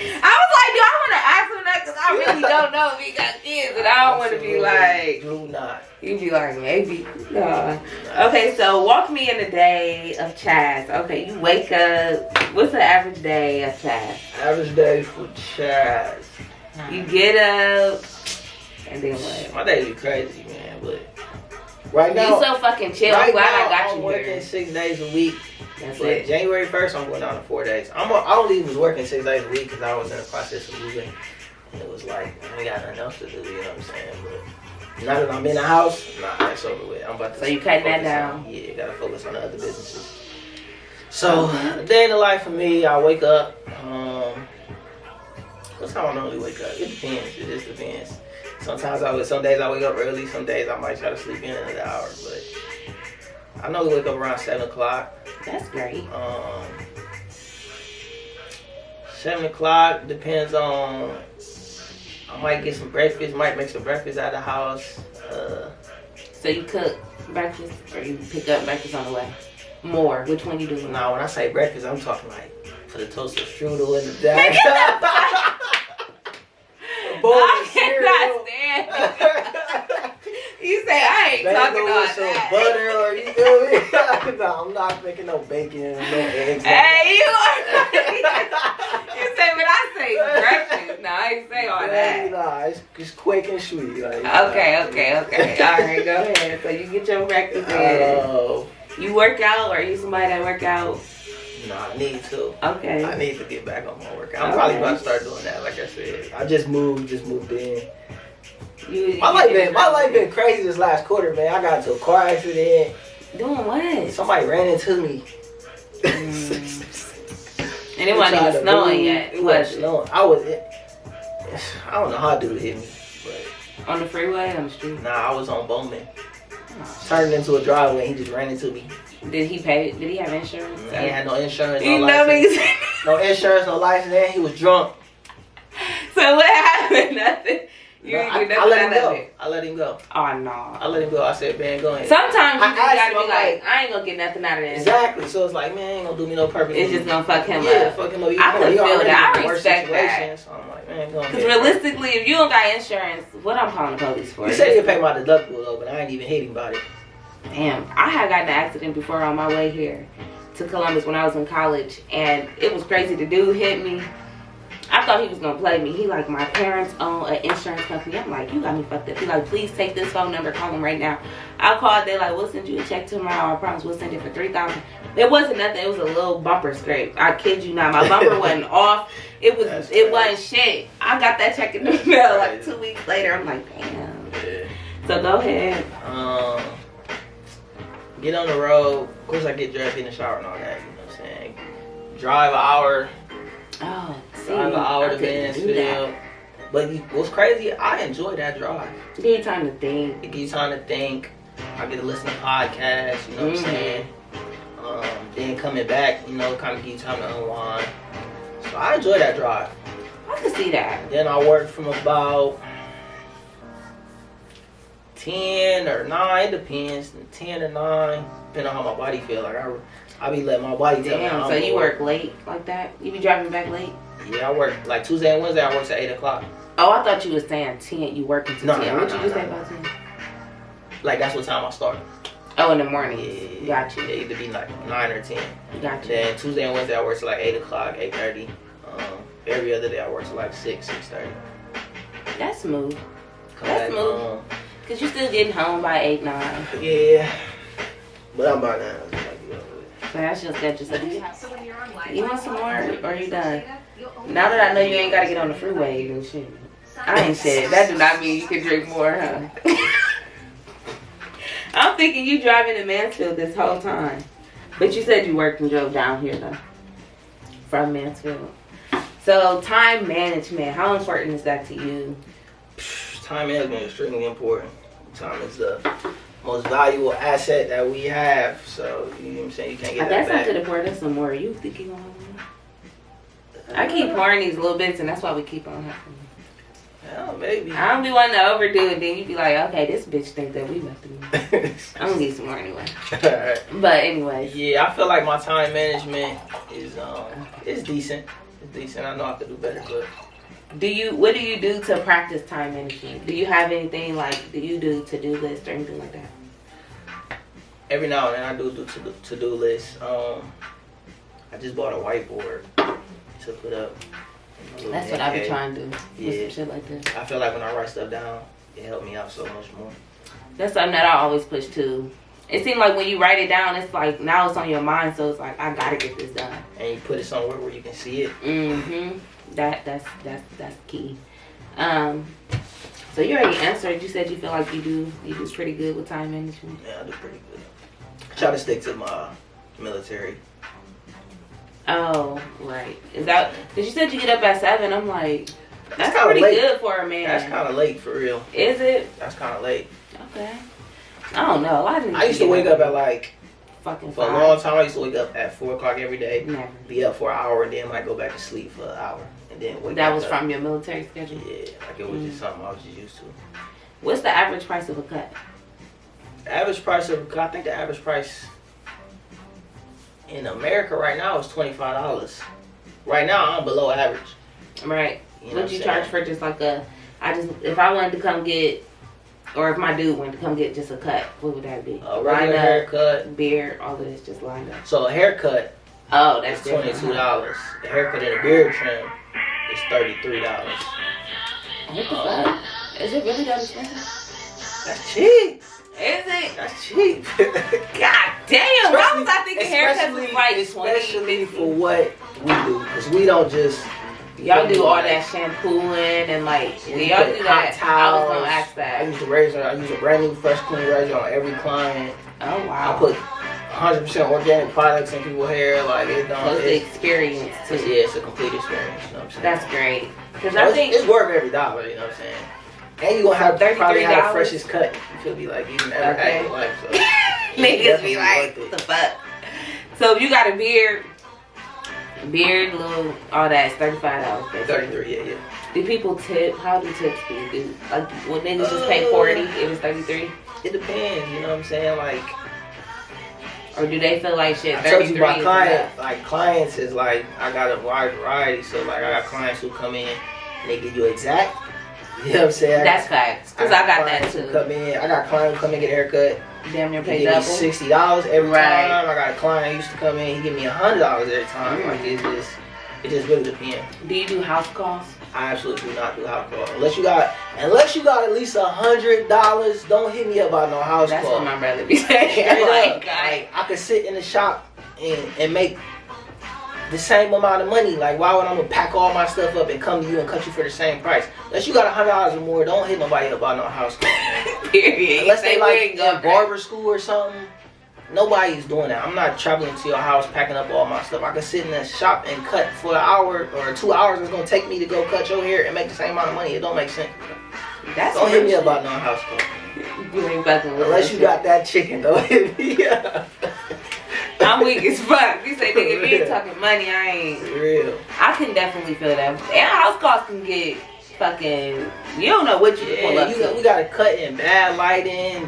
was like, do I want to ask him that? Because I really don't know if he got kids. And I don't want to be like, do not. You'd be like, maybe. No. Okay, so walk me in the day of Chaz. Okay, you wake up. What's the average day of Chaz? Average day for Chaz. You get up, and then what? My days be crazy, man. But right now, you so fucking chill. I'm glad I got you I'm working here. 6 days a week. That's but it. January 1st, I'm going down to 4 days. I only was working 6 days a week because I was in the process of moving. And it was like, I ain't got nothing else to do, you know what I'm saying? But now that I'm in the house, that's over with. I'm about to. So you cutting that down? Yeah, gotta focus on the other businesses. So, a day in the life for me, I wake up. That's how I normally wake up. It depends. It just depends. Some days I wake up early. Some days I might try to sleep in another hour. But I normally wake up around 7 o'clock. That's great. 7 o'clock depends on. I might get some breakfast. Might make some breakfast out of the house. So you cook breakfast, or you pick up breakfast on the way? More. Which one you doing? Nah, when I say breakfast, I'm talking like for the toasted strudel in the day. I cannot stand it. You say I ain't talking about some that. butter, or you feel me? No, I'm not making no bacon and no eggs. Hey, you are. You say when I say breakfast. No, I ain't say all that. Nah, it's quick and sweet. Like, Okay. All right, go ahead. So you get your breakfast in. You work out, or are you somebody that work out? No, I need to. Okay. I need to get back on my workout. I'm probably about to start doing that. Like I said, I just moved in. My life been crazy this last quarter, man. I got into a car accident. Doing what? Somebody ran into me. And it wasn't even snowing yet. It wasn't snowing. I don't know how dude hit me, but on the freeway, on the street. Nah, I was on Bowman. Turned into a driveway. He just ran into me. Did he pay? Did he have insurance? He had no insurance, no license. No insurance, no license, and he was drunk. So what happened? Nothing. I let him go. I let him go. Oh no. I let him go. I said, man, go ahead. Sometimes you just gotta be like, I ain't gonna get nothing out of this. Exactly. So it's like, man, ain't gonna do me no purpose. It's just gonna fuck him up. Yeah, fuck him up. I can feel that. I respect that. So I'm like, man, go ahead. Because realistically, if you don't got insurance, what I'm calling the police for? He said he'd pay my deductible though, but I ain't even hit him about it. Damn, I had gotten in an accident before on my way here to Columbus when I was in college, and it was crazy. The dude hit me. I thought he was gonna play me. He like, my parents own an insurance company. I'm like, you got me fucked up. He like, please take this phone number, call them right now. I called. They like, we'll send you a check tomorrow. I promise we'll send it for $3,000. It wasn't nothing. It was a little bumper scrape. I kid you not. My bumper wasn't off. It wasn't shit. I got that check in the mail like 2 weeks later. I'm like, damn. Yeah. So go ahead. Get on the road. Of course, I get dressed in the shower and all that. You know what I'm saying? Drive an hour. Oh, see, drive an hour to Mansfield. But what's crazy, I enjoy that drive. It gives you time to think. It gives you time to think. I get to listen to podcasts, you know what I'm saying? Then coming back, you know, kind of give you time to unwind. So I enjoy that drive. I can see that. Then I work from about 10 or 9, it depends. 10 or 9, depending on how my body feel. Like I be letting my body tell me. Damn, so you work late like that? You be driving back late? Yeah, I work like Tuesday and Wednesday. I work at 8 o'clock. Oh, I thought you was saying 10. You work until 10. What you just say about 10? Like that's what time I start. Oh, in the morning. Yeah, Got you. It either be like 9 or 10. Got you. Then Tuesday and Wednesday I work till like 8 o'clock, 8:30. Every other day I work till like 6, 6:30. That's smooth. That's smooth. Cause you still getting home by 8, 9. Yeah, but I'm by now. So that's just good. Just you want some more, or are you done? Now that I know you ain't gotta get on the freeway, you shit. I ain't shit. That do not mean you can drink more, huh? I'm thinking you driving to Mansfield this whole time, but you said you worked and drove down here though, from Mansfield. So time management, how important is that to you? Time management is extremely important. Time is the most valuable asset that we have. So you know what I'm saying, you can't get that back. I could have poured us some more. You think you want more? I keep pouring these little bits, and that's why we keep on having. Hell, maybe. I don't be wanting to overdo it. Then you be like, okay, this bitch think that we about to be. I'm gonna get some more anyway. Alright. But anyway. Yeah, I feel like my time management is it's decent. It's decent. I know I could do better, but. What do you do to practice time management? Do you have anything like, do you do to-do list or anything like that? Every now and then I do to-do lists. I just bought a whiteboard to put up. That's what I've been trying to do. Yeah. Some shit like this. I feel like when I write stuff down, it helped me out so much more. That's something that I always push too. It seems like when you write it down, it's like now it's on your mind, so it's like I gotta get this done. And you put it somewhere where you can see it. Mm-hmm. That's key. So you already answered. You said you feel like you do pretty good with time management. Yeah, I do pretty good. I try to stick to my military. Oh, right. Is that because you said you get up at 7? I'm like, that's pretty late. good for a man. That's kind of late for real. Is it? That's kind of late. Okay. I don't know. I used to wake up at like fucking for 5. A long time. I used to wake up at 4 o'clock every day. Never. Be up for an hour and then might go back to sleep for an hour and then wake That up. was from your military schedule? Yeah, like it was just something I was just used to. What's the average price of a cut? The average price of a cut, I think the average price in America right now is $25. Right now I'm below average. Right. You know Would you charge for just like if I wanted to come get, or if my dude wanted to come get just a cut, what would that be? A regular haircut, beard, all of this just lined up. So a haircut, oh, that's $22. The haircut and a beard trim is $33. What the fuck? Is it really that expensive? That's cheap. Is it? That's cheap. God damn! Why was I thinking haircuts was like especially for what we do, because we don't just. Y'all do all that shampooing and like y'all do that. I was gonna ask that. I use the razor. I use a brand new fresh clean razor on every client. Oh wow. I put 100% organic products in people's hair. Like it's the experience too. Yeah, it's a complete experience. You know what I'm saying? That's great. Because I think it's worth every dollar. You know what I'm saying? And you gonna have probably have the freshest cut. You feel be like you never had in your life. So niggas be like, what the fuck? So if you got a beard, little, all that, it's $35. $33, yeah. Do people tip? How do tips do? Like, when niggas just pay 40, it was 33? It depends, you know what I'm saying? Like, or do they feel like shit? I told you my clients is like, I got a wide variety. So like, I got clients who come in and they give you exact. You know what I'm saying? That's facts. Because I got that too. I got clients who come in and get a haircut. Damn near pay double. $60 every time. I got a client who used to come in, he give me $100 every time. Like it just really depends. Do you do house calls? I absolutely do not do house calls. Unless you got at least $100, don't hit me up about no house call. That's what my brother be saying. like I could sit in the shop and make the same amount of money. Like, why would I gonna pack all my stuff up and come to you and cut you for the same price? Unless you got $100 or more, don't hit nobody up about no house call. Period. Unless they like in barber school or something. Nobody's doing that. I'm not traveling to your house packing up all my stuff. I can sit in the shop and cut for an hour or 2 hours. It's gonna take me to go cut your hair and make the same amount of money. It don't make sense. Don't hit me up about no house call. You ain't fucking with unless you got that chicken, don't hit me up. I'm weak as fuck. You say nigga, if you ain't talking money, I ain't. Real. I can definitely feel that. And house calls can get fucking. You don't know what you pull up to. We got to cut in bad lighting,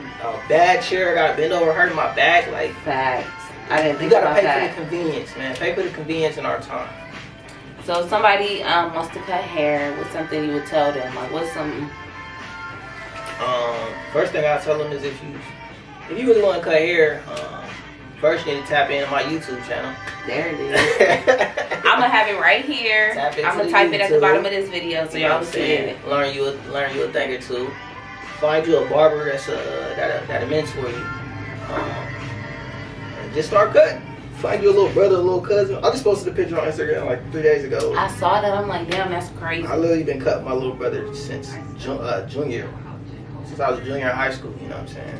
bad chair. Got to bend over, hurting my back. Like facts. I didn't think about that. You got to pay for the convenience, man. Pay for the convenience in our time. So if somebody wants to cut hair, what's something you would tell them? Like what's something? First thing I tell them is if you really want to cut hair. First, you need to tap into my YouTube channel. There it is. I'm gonna have it right here. I'm gonna type it at the bottom of this video so y'all can see it. Learn you a thing or two. Find you a barber that'll mentor you. And just start cutting. find your little brother, little cousin. I just posted a picture on Instagram like 3 days ago. I saw that. I'm like, damn, that's crazy. I literally been cutting my little brother since junior. Since I was a junior in high school, you know what I'm saying?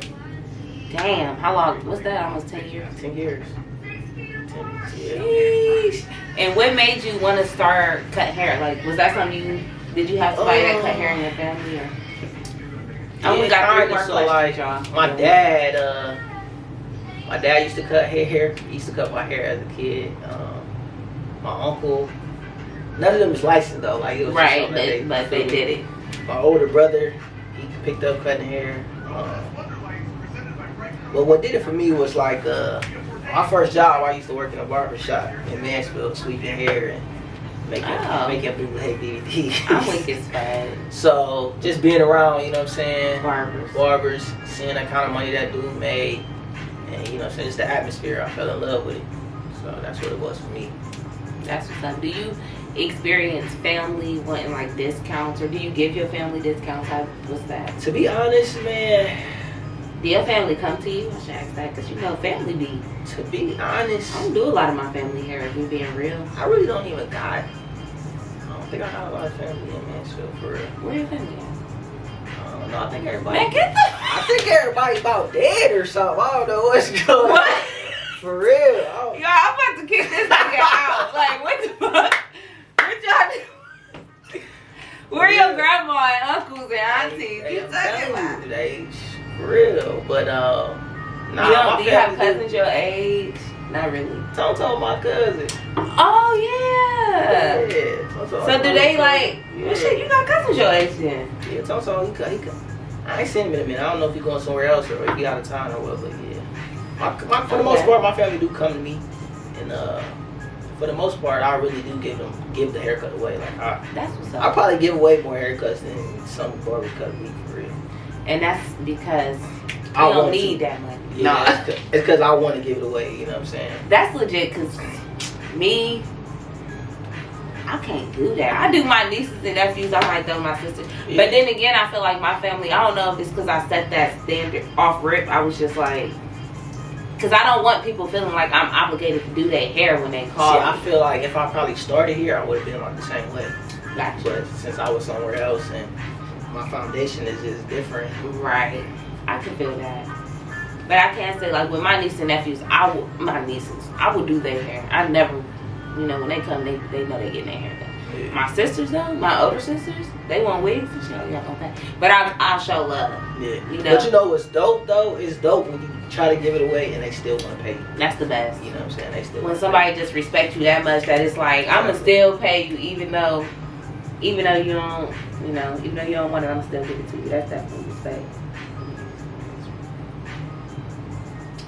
Damn, how long? What's that? Almost 10 years? 10 years. 10 years, Sheesh. And what made you want to start cutting hair? Like, was that something did you have somebody that cut hair in your family? Or? I only got 3 more questions, y'all. My dad used to cut hair. He used to cut my hair as a kid. My uncle, none of them was licensed though. Like it was right, just but they did it. My older brother, he picked up cutting hair. But what did it for me was like my first job. I used to work in a barber shop in Mansfield, sweeping hair and making bootleg DVDs. I'm weak as fuck. So just being around, you know what I'm saying? Barbers, seeing the kind of money that dude made, and you know what I'm saying, just the atmosphere. I fell in love with it. So that's what it was for me. That's what's up. Do you experience family wanting like discounts, or do you give your family discounts? What's that? To be honest, man. Do your family come to you? I should ask that because you know family be. To be honest, I don't do a lot of my family hair. If you're being real, I really don't even got. I don't think I got a lot of family in Mansfield for real. Where your family at? I don't know. I think everybody. Man, get the. I think everybody about dead or something. I don't know what's going on. What? For real. Yo, I'm about to kick this nigga out. Like, what the fuck? What y'all do? Where your grandma and uncles and aunties? You talking about? For real, but nah. Do you have cousins your age? Not really. Toto, my cousin. Oh yeah. Toto, so do they like? Well, shit, you got cousins your age then? Yeah, Toto, he cut. I ain't seen him in a minute. I don't know if he going somewhere else or if he out of town or what, but yeah. For the most part, my family do come to me, and for the most part, I really do give the haircut away. Like that's what's up. I probably give away more haircuts than some barbers cut me for real. And that's because you I don't need that money. Yeah, no, it's because I want to give it away. You know what I'm saying? That's legit. Because me, I can't do that. I do my nieces and nephews. I might do my sister. Yeah. But then again, I feel like my family. I don't know if it's because I set that standard off rip. I was just like. Because I don't want people feeling like I'm obligated to do their hair when they call me. I feel like if I probably started here, I would have been like the same way. Gotcha. But since I was somewhere else and my foundation is just different. Right. I can feel that. But I can't say like with my nieces and nephews, I would do their hair. I never, you know, when they come, they know they getting their hair done. Yeah. My sisters though, my older sisters, they want wigs and shit. Y'all okay. But I'll show love. Yeah. You know? But you know what's dope though? It's dope when you try to give it away and they still want to pay you. That's the best. You know what I'm saying? They still when somebody just respects you that much that it's like I'ma still pay you even though you don't, you know, even though you don't want it, I'ma still give it to you. That's definitely respect.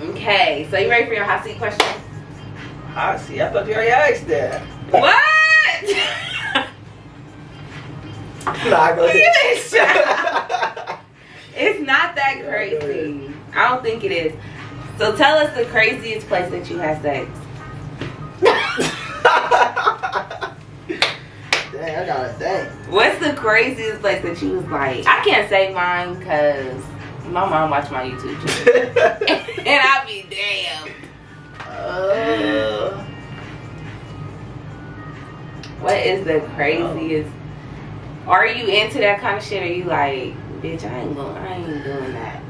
Okay, so you ready for your hot seat question? Hot seat? I thought you already asked that. What? Nah, go ahead. It's not that crazy. I don't think it is. So tell us the craziest place that you had sex. Dang, I got a thing. What's the craziest place that you was like? I can't say mine because my mom watched my YouTube channel. And I be damn. What is the craziest? Are you into that kind of shit? Or you like, bitch, I ain't doing that.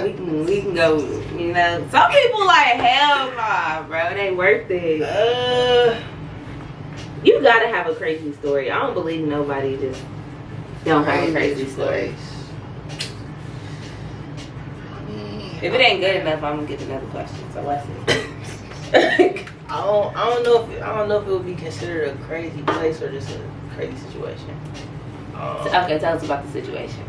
we can go, you know. Some people like, hell nah, bro. It ain't worth it. You gotta have a crazy story. I don't believe nobody just don't have a crazy story. If it ain't good enough, I'm gonna get another question. So what's it? I don't know if it would be considered a crazy place or just a crazy situation. Okay, tell us about the situation.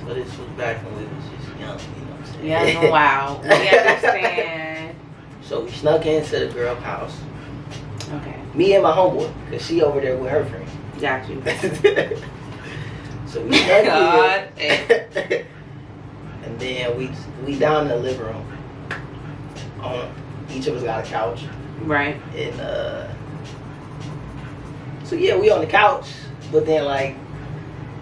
So this was back when we was just young, you know what I'm saying? Young and wild. We understand. So we snuck into the girl's house. Okay. Me and my homeboy, cause she over there with her friend. Got you. So we snuck in. And then we down in the living room. Each of us got a couch. Right. And so yeah, we on the couch, but then like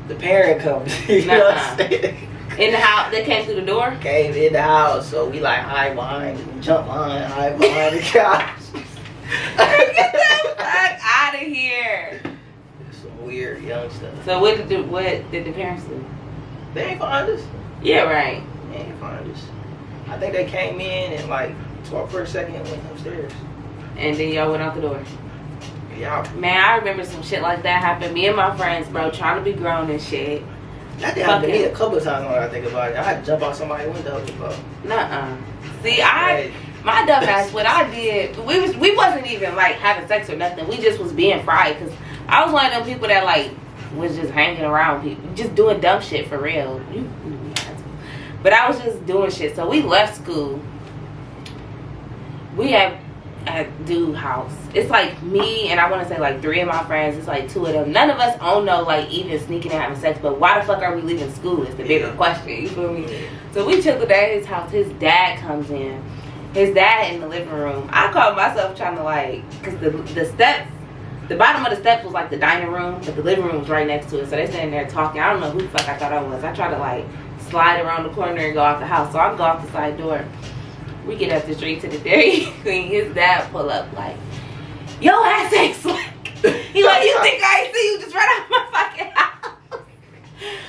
the parent comes. You know what I'm saying? In the house, they came through the door? Came in the house, so we like hide behind, jump behind, hide behind the couch. Get the fuck out of here. Some weird young stuff. So what did the parents do? They ain't find us. Yeah, right. They ain't find us. I think they came in and like talked for a second and went upstairs. And then y'all went out the door. Yeah. Man, I remember some shit like that happened. Me and my friends, bro, trying to be grown and shit. That happened to me a couple of times when I think about it. I had to jump out somebody's window before. Nuh-uh. See, my dumb ass, what I did, we wasn't even like having sex or nothing. We just was being fried because I was one of them people that like was just hanging around people, just doing dumb shit for real. But I was just doing shit. So we left school. We have at dude house. It's like me and I want to say like 3 of my friends. It's like 2 of them. None of us own no like even sneaking and having sex. But why the fuck are we leaving school? Is the bigger question. You feel me? So we chilled at his house. His dad comes in. His dad in the living room. I called myself trying to like, cause the steps, the bottom of the steps was like the dining room, but the living room was right next to it. So they sitting there talking. I don't know who the fuck I thought I was. I tried to like slide around the corner and go out the house. So I go out the side door. We get up the street to the Dairy Queen. His dad pull up like, yo ass ain't slick. He like, you think I ain't see you just right out my fucking house?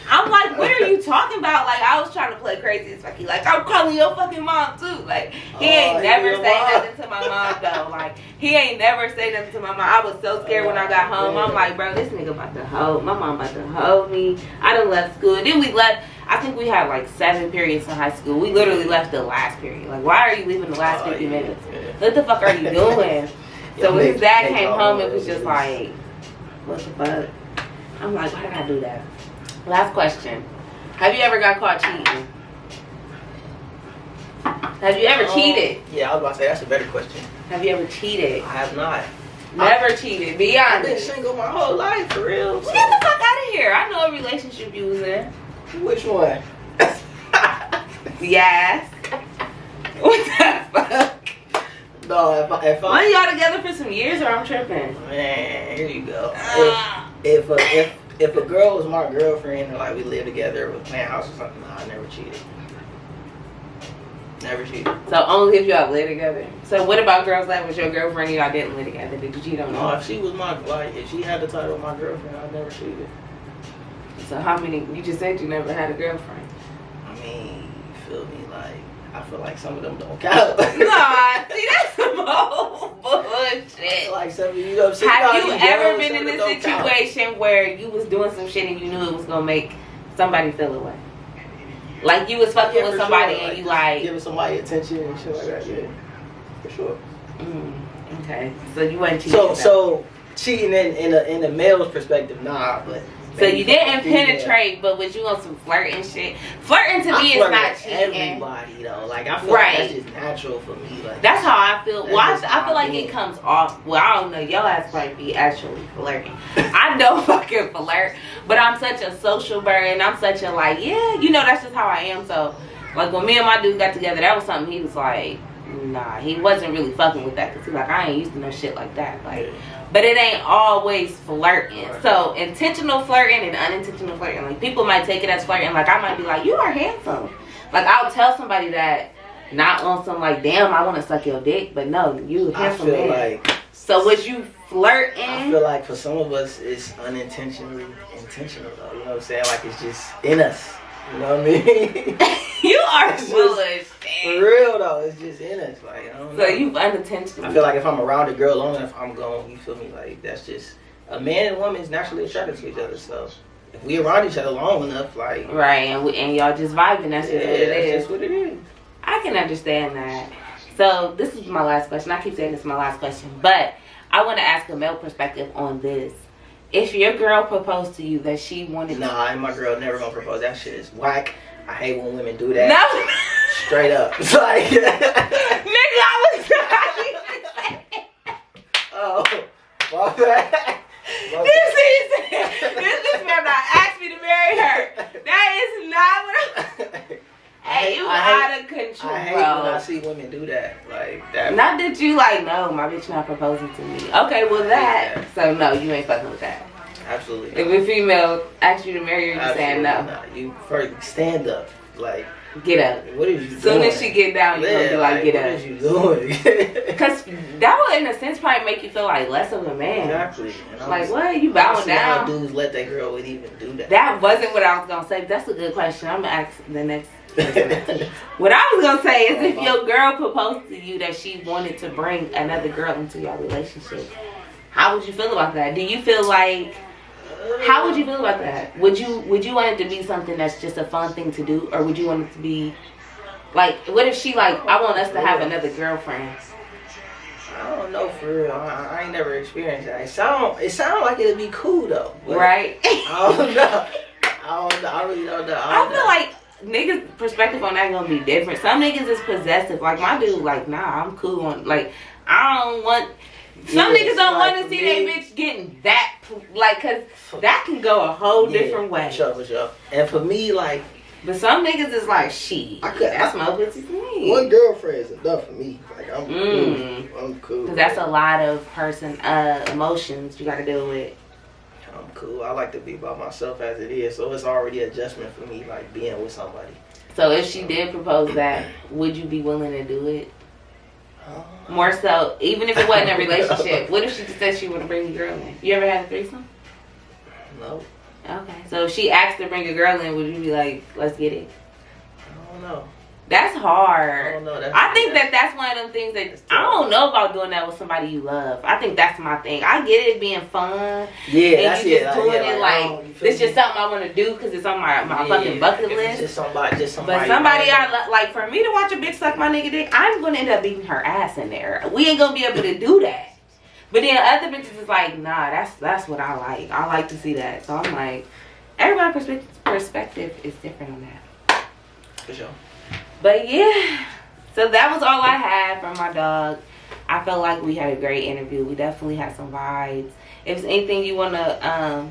I'm like, what are you talking about? Like, I was trying to play crazy as fuck. He like, I'm calling your fucking mom too. Like, he ain't never say nothing to my mom though. Like, he ain't never say nothing to my mom. I was so scared when I got home. I'm like, bro, this nigga about to hold. My mom about to hold me. I done left school. Then we left. I think we had like 7 periods in high school. We literally left the last period. Like, why are you leaving the last 50 minutes? What the fuck are you doing? So when his dad came home, it was just like, what the fuck? I'm like, why did I do that? Last question. Have you ever got caught cheating? Have you ever cheated? Yeah, I was about to say, that's a better question. Have you ever cheated? I have not. Never cheated. Be honest. I've been single my whole life, for real. So. Get the fuck out of here. I know a relationship you was in. Which one? Yes. What the fuck? No, if I... When y'all together for some years or I'm tripping? Man, here you go. If a girl was my girlfriend and like we lived together with playing house or something, nah, I never cheated. Never cheated. So only if y'all lived together. So what about girls that was your girlfriend and y'all didn't live together? Did you cheat on her? No, if she was if she had the title of my girlfriend, I never cheated. So how many? You just said you never had a girlfriend. I mean, you feel me? Like, I feel like some of them don't count. Nah, see, that's some old bullshit. Like some of you know. Have you ever been in a situation where you was doing some shit and you knew it was gonna make somebody feel away? Like you was fucking with somebody and like, you like giving somebody attention and shit like that. Yeah, for sure. Okay, so you wasn't cheating. So cheating in a male's perspective, nah, but. So you didn't penetrate, but was you on some flirting shit? Flirting to me is not cheating. Everybody though, like I feel like that's just natural for me. Like that's how I feel. Well, I feel like it comes off. Well, I don't know. Your ass might be actually flirting. I don't fucking flirt, but I'm such a social bird, and I'm such a like, yeah, you know, that's just how I am. So, like when me and my dude got together, that was something he was like, nah, he wasn't really fucking with that because he's like, I ain't used to no shit like that, like. But it ain't always flirting. So intentional flirting and unintentional flirting. Like people might take it as flirting. Like I might be like, you are handsome. Like I'll tell somebody that, not on some like, damn, I want to suck your dick. But no, you handsome man. Like, so was you flirting? I feel like for some of us, it's unintentionally intentional though. You know what I'm saying? Like it's just in us. You know what I mean? You are foolish. For real though, it's just in us. Like I don't know. So you unintentionally. I feel like if I'm around a girl long enough, I'm going. You feel me? Like that's just a man and woman is naturally attracted to each other. So if we around each other long enough, like right, and y'all just vibing. That's just what it is. That's just what it is. I can understand that. So this is my last question. I keep saying this is my last question, but I want to ask a male perspective on this. If your girl proposed to you that she wanted Nah, and my girl never gonna propose. That shit is whack. I hate when women do that. No. Straight up. It's like nigga, I was trying to say. Oh, my bad. This man not asked me to marry her. That is not what I'm... Hey, you out of control. I hate when I see women do that. Like that. Not that you like, no, my bitch not proposing to me. Okay, well that. So no, you ain't fucking with that. Absolutely. If a female asks you to marry her, you saying no. Not. You first stand up. Like, get up. What is you doing? Soon as she get down, you gonna be like, get up. What is you doing? Because that would, in a sense, probably make you feel like less of a man. Exactly. Like, what? You bowing down? How dudes let that girl would even do that? That wasn't what I was gonna say. That's a good question. I'm gonna ask the next person. What I was gonna say is, if your girl proposed to you that she wanted to bring another girl into your relationship, how would you feel about that? Do you feel like? How would you feel about that? Would you want it to be something that's just a fun thing to do, or would you want it to be like, what if she like, I want us to have another girlfriend? I don't know, for real. I ain't never experienced that. It sound like it'd be cool though. Right? I don't know. I really don't know. I feel like niggas' perspective on that gonna be different. Some niggas is possessive. Like my dude, like, nah, I'm cool on, like, I don't want. Some niggas don't want to see that bitch getting that, like, cause that can go a whole different way. For sure. And for me, like, but some niggas is like, shit, that's my pussy for me. One girlfriend is enough for me. Like, I'm cool. I'm cool. Cause that's a lot of emotions you got to deal with. I'm cool. I like to be by myself as it is, so it's already an adjustment for me, like being with somebody. So if she did propose that, would you be willing to do it? More so, even if it wasn't a relationship. What if she just said she would bring a girl in? You ever had a threesome? No. Okay. So if she asked to bring a girl in, would you be like, let's get it? I don't know. That's hard. I don't know. I think that's one of them things that I don't know about doing that with somebody you love. I think that's my thing. I get it being fun. Yeah, and that's you just it. doing it like this just something I want to do because it's on my fucking bucket list. Just somebody. But somebody I love, like, for me to watch a bitch suck my nigga dick, I'm gonna end up beating her ass in there. We ain't gonna be able to do that. But then other bitches is like, nah, that's what I like. I like to see that. So I'm like, everybody's perspective is different on that. For sure. But yeah, so that was all I had from my dog. I felt like we had a great interview. We definitely had some vibes. If there's anything you want to,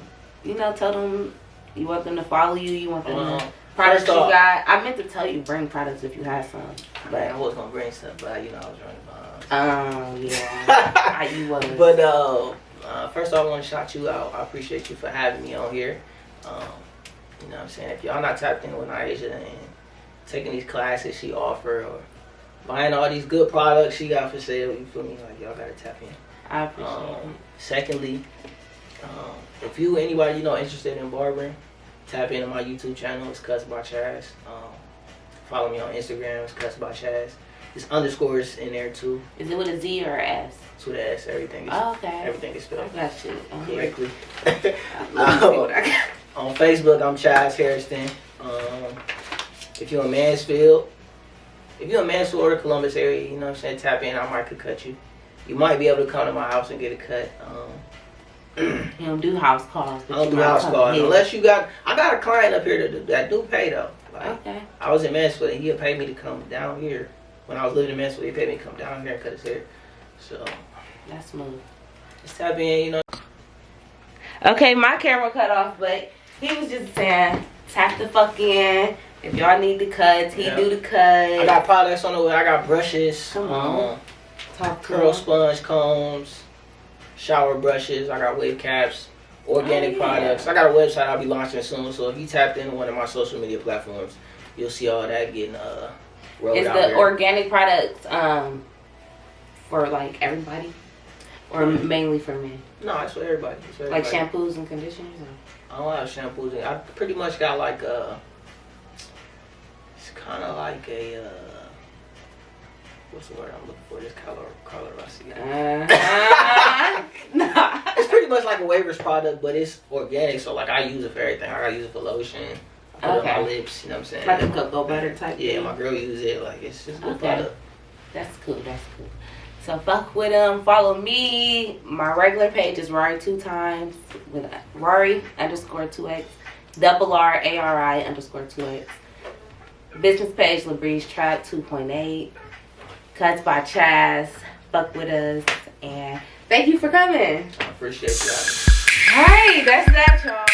tell them, you want them to follow you, you want them to products you got. I meant to tell you bring products if you had some. But I was going to bring stuff, but I was running behind. Yeah. You was. But first off, I want to shout you out. I appreciate you for having me on here. You know what I'm saying? If y'all not tapped in with Ny'Asia and taking these classes she offer or buying all these good products she got for sale, you feel me? Like, y'all gotta tap in. I appreciate it. Secondly, if anybody interested in barbering, tap into my YouTube channel. It's Cuts by Chaz. Follow me on Instagram. It's Cuts by Chaz. It's underscores in there too. Is it with a Z or an S? It's with an S. Everything is. Okay. Everything is spelled. I got you. Correctly. On Facebook, I'm Chaz Hairston. If you're in Mansfield or Columbus area, you know what I'm saying, tap in. I might could cut you. You might be able to come to my house and get a cut. You don't do house calls. I don't do house calls unless I got a client up here that do pay though. Like, okay. I was in Mansfield and he'll pay me to come down here. When I was living in Mansfield, he paid me to come down here and cut his hair. So that's smooth. Just tap in, Okay, my camera cut off, but he was just saying, tap the fuck in. If y'all need the cuts, he do the cuts. I got products on the way. I got brushes. Come on. Curl sponge combs, shower brushes. I got wave caps, organic products. I got a website I'll be launching soon. So if you tapped into one of my social media platforms, you'll see all that getting rolled out. Is the organic products for like everybody, or mainly for men? No, it's for everybody. Like shampoos and conditioners. I don't have shampoos. I pretty much got like it's kind of like a what's the word I'm looking for? This color I see. Nah. It's pretty much like a Wavers product, but it's organic. So like I use it for everything. I gotta use it for lotion. I put it on my lips. You know what I'm saying? Like a cocoa butter type. Yeah, my girl uses it. Like it's just a good product. That's cool. That's cool. So fuck with them. Follow me. My regular page is Rory 2 times with Rory _2x, RRI _2x. Business page LaBreeze Trap 2.8. Cuts by Chaz. Fuck with us. And thank you for coming. I appreciate you. Alright, that's that, y'all.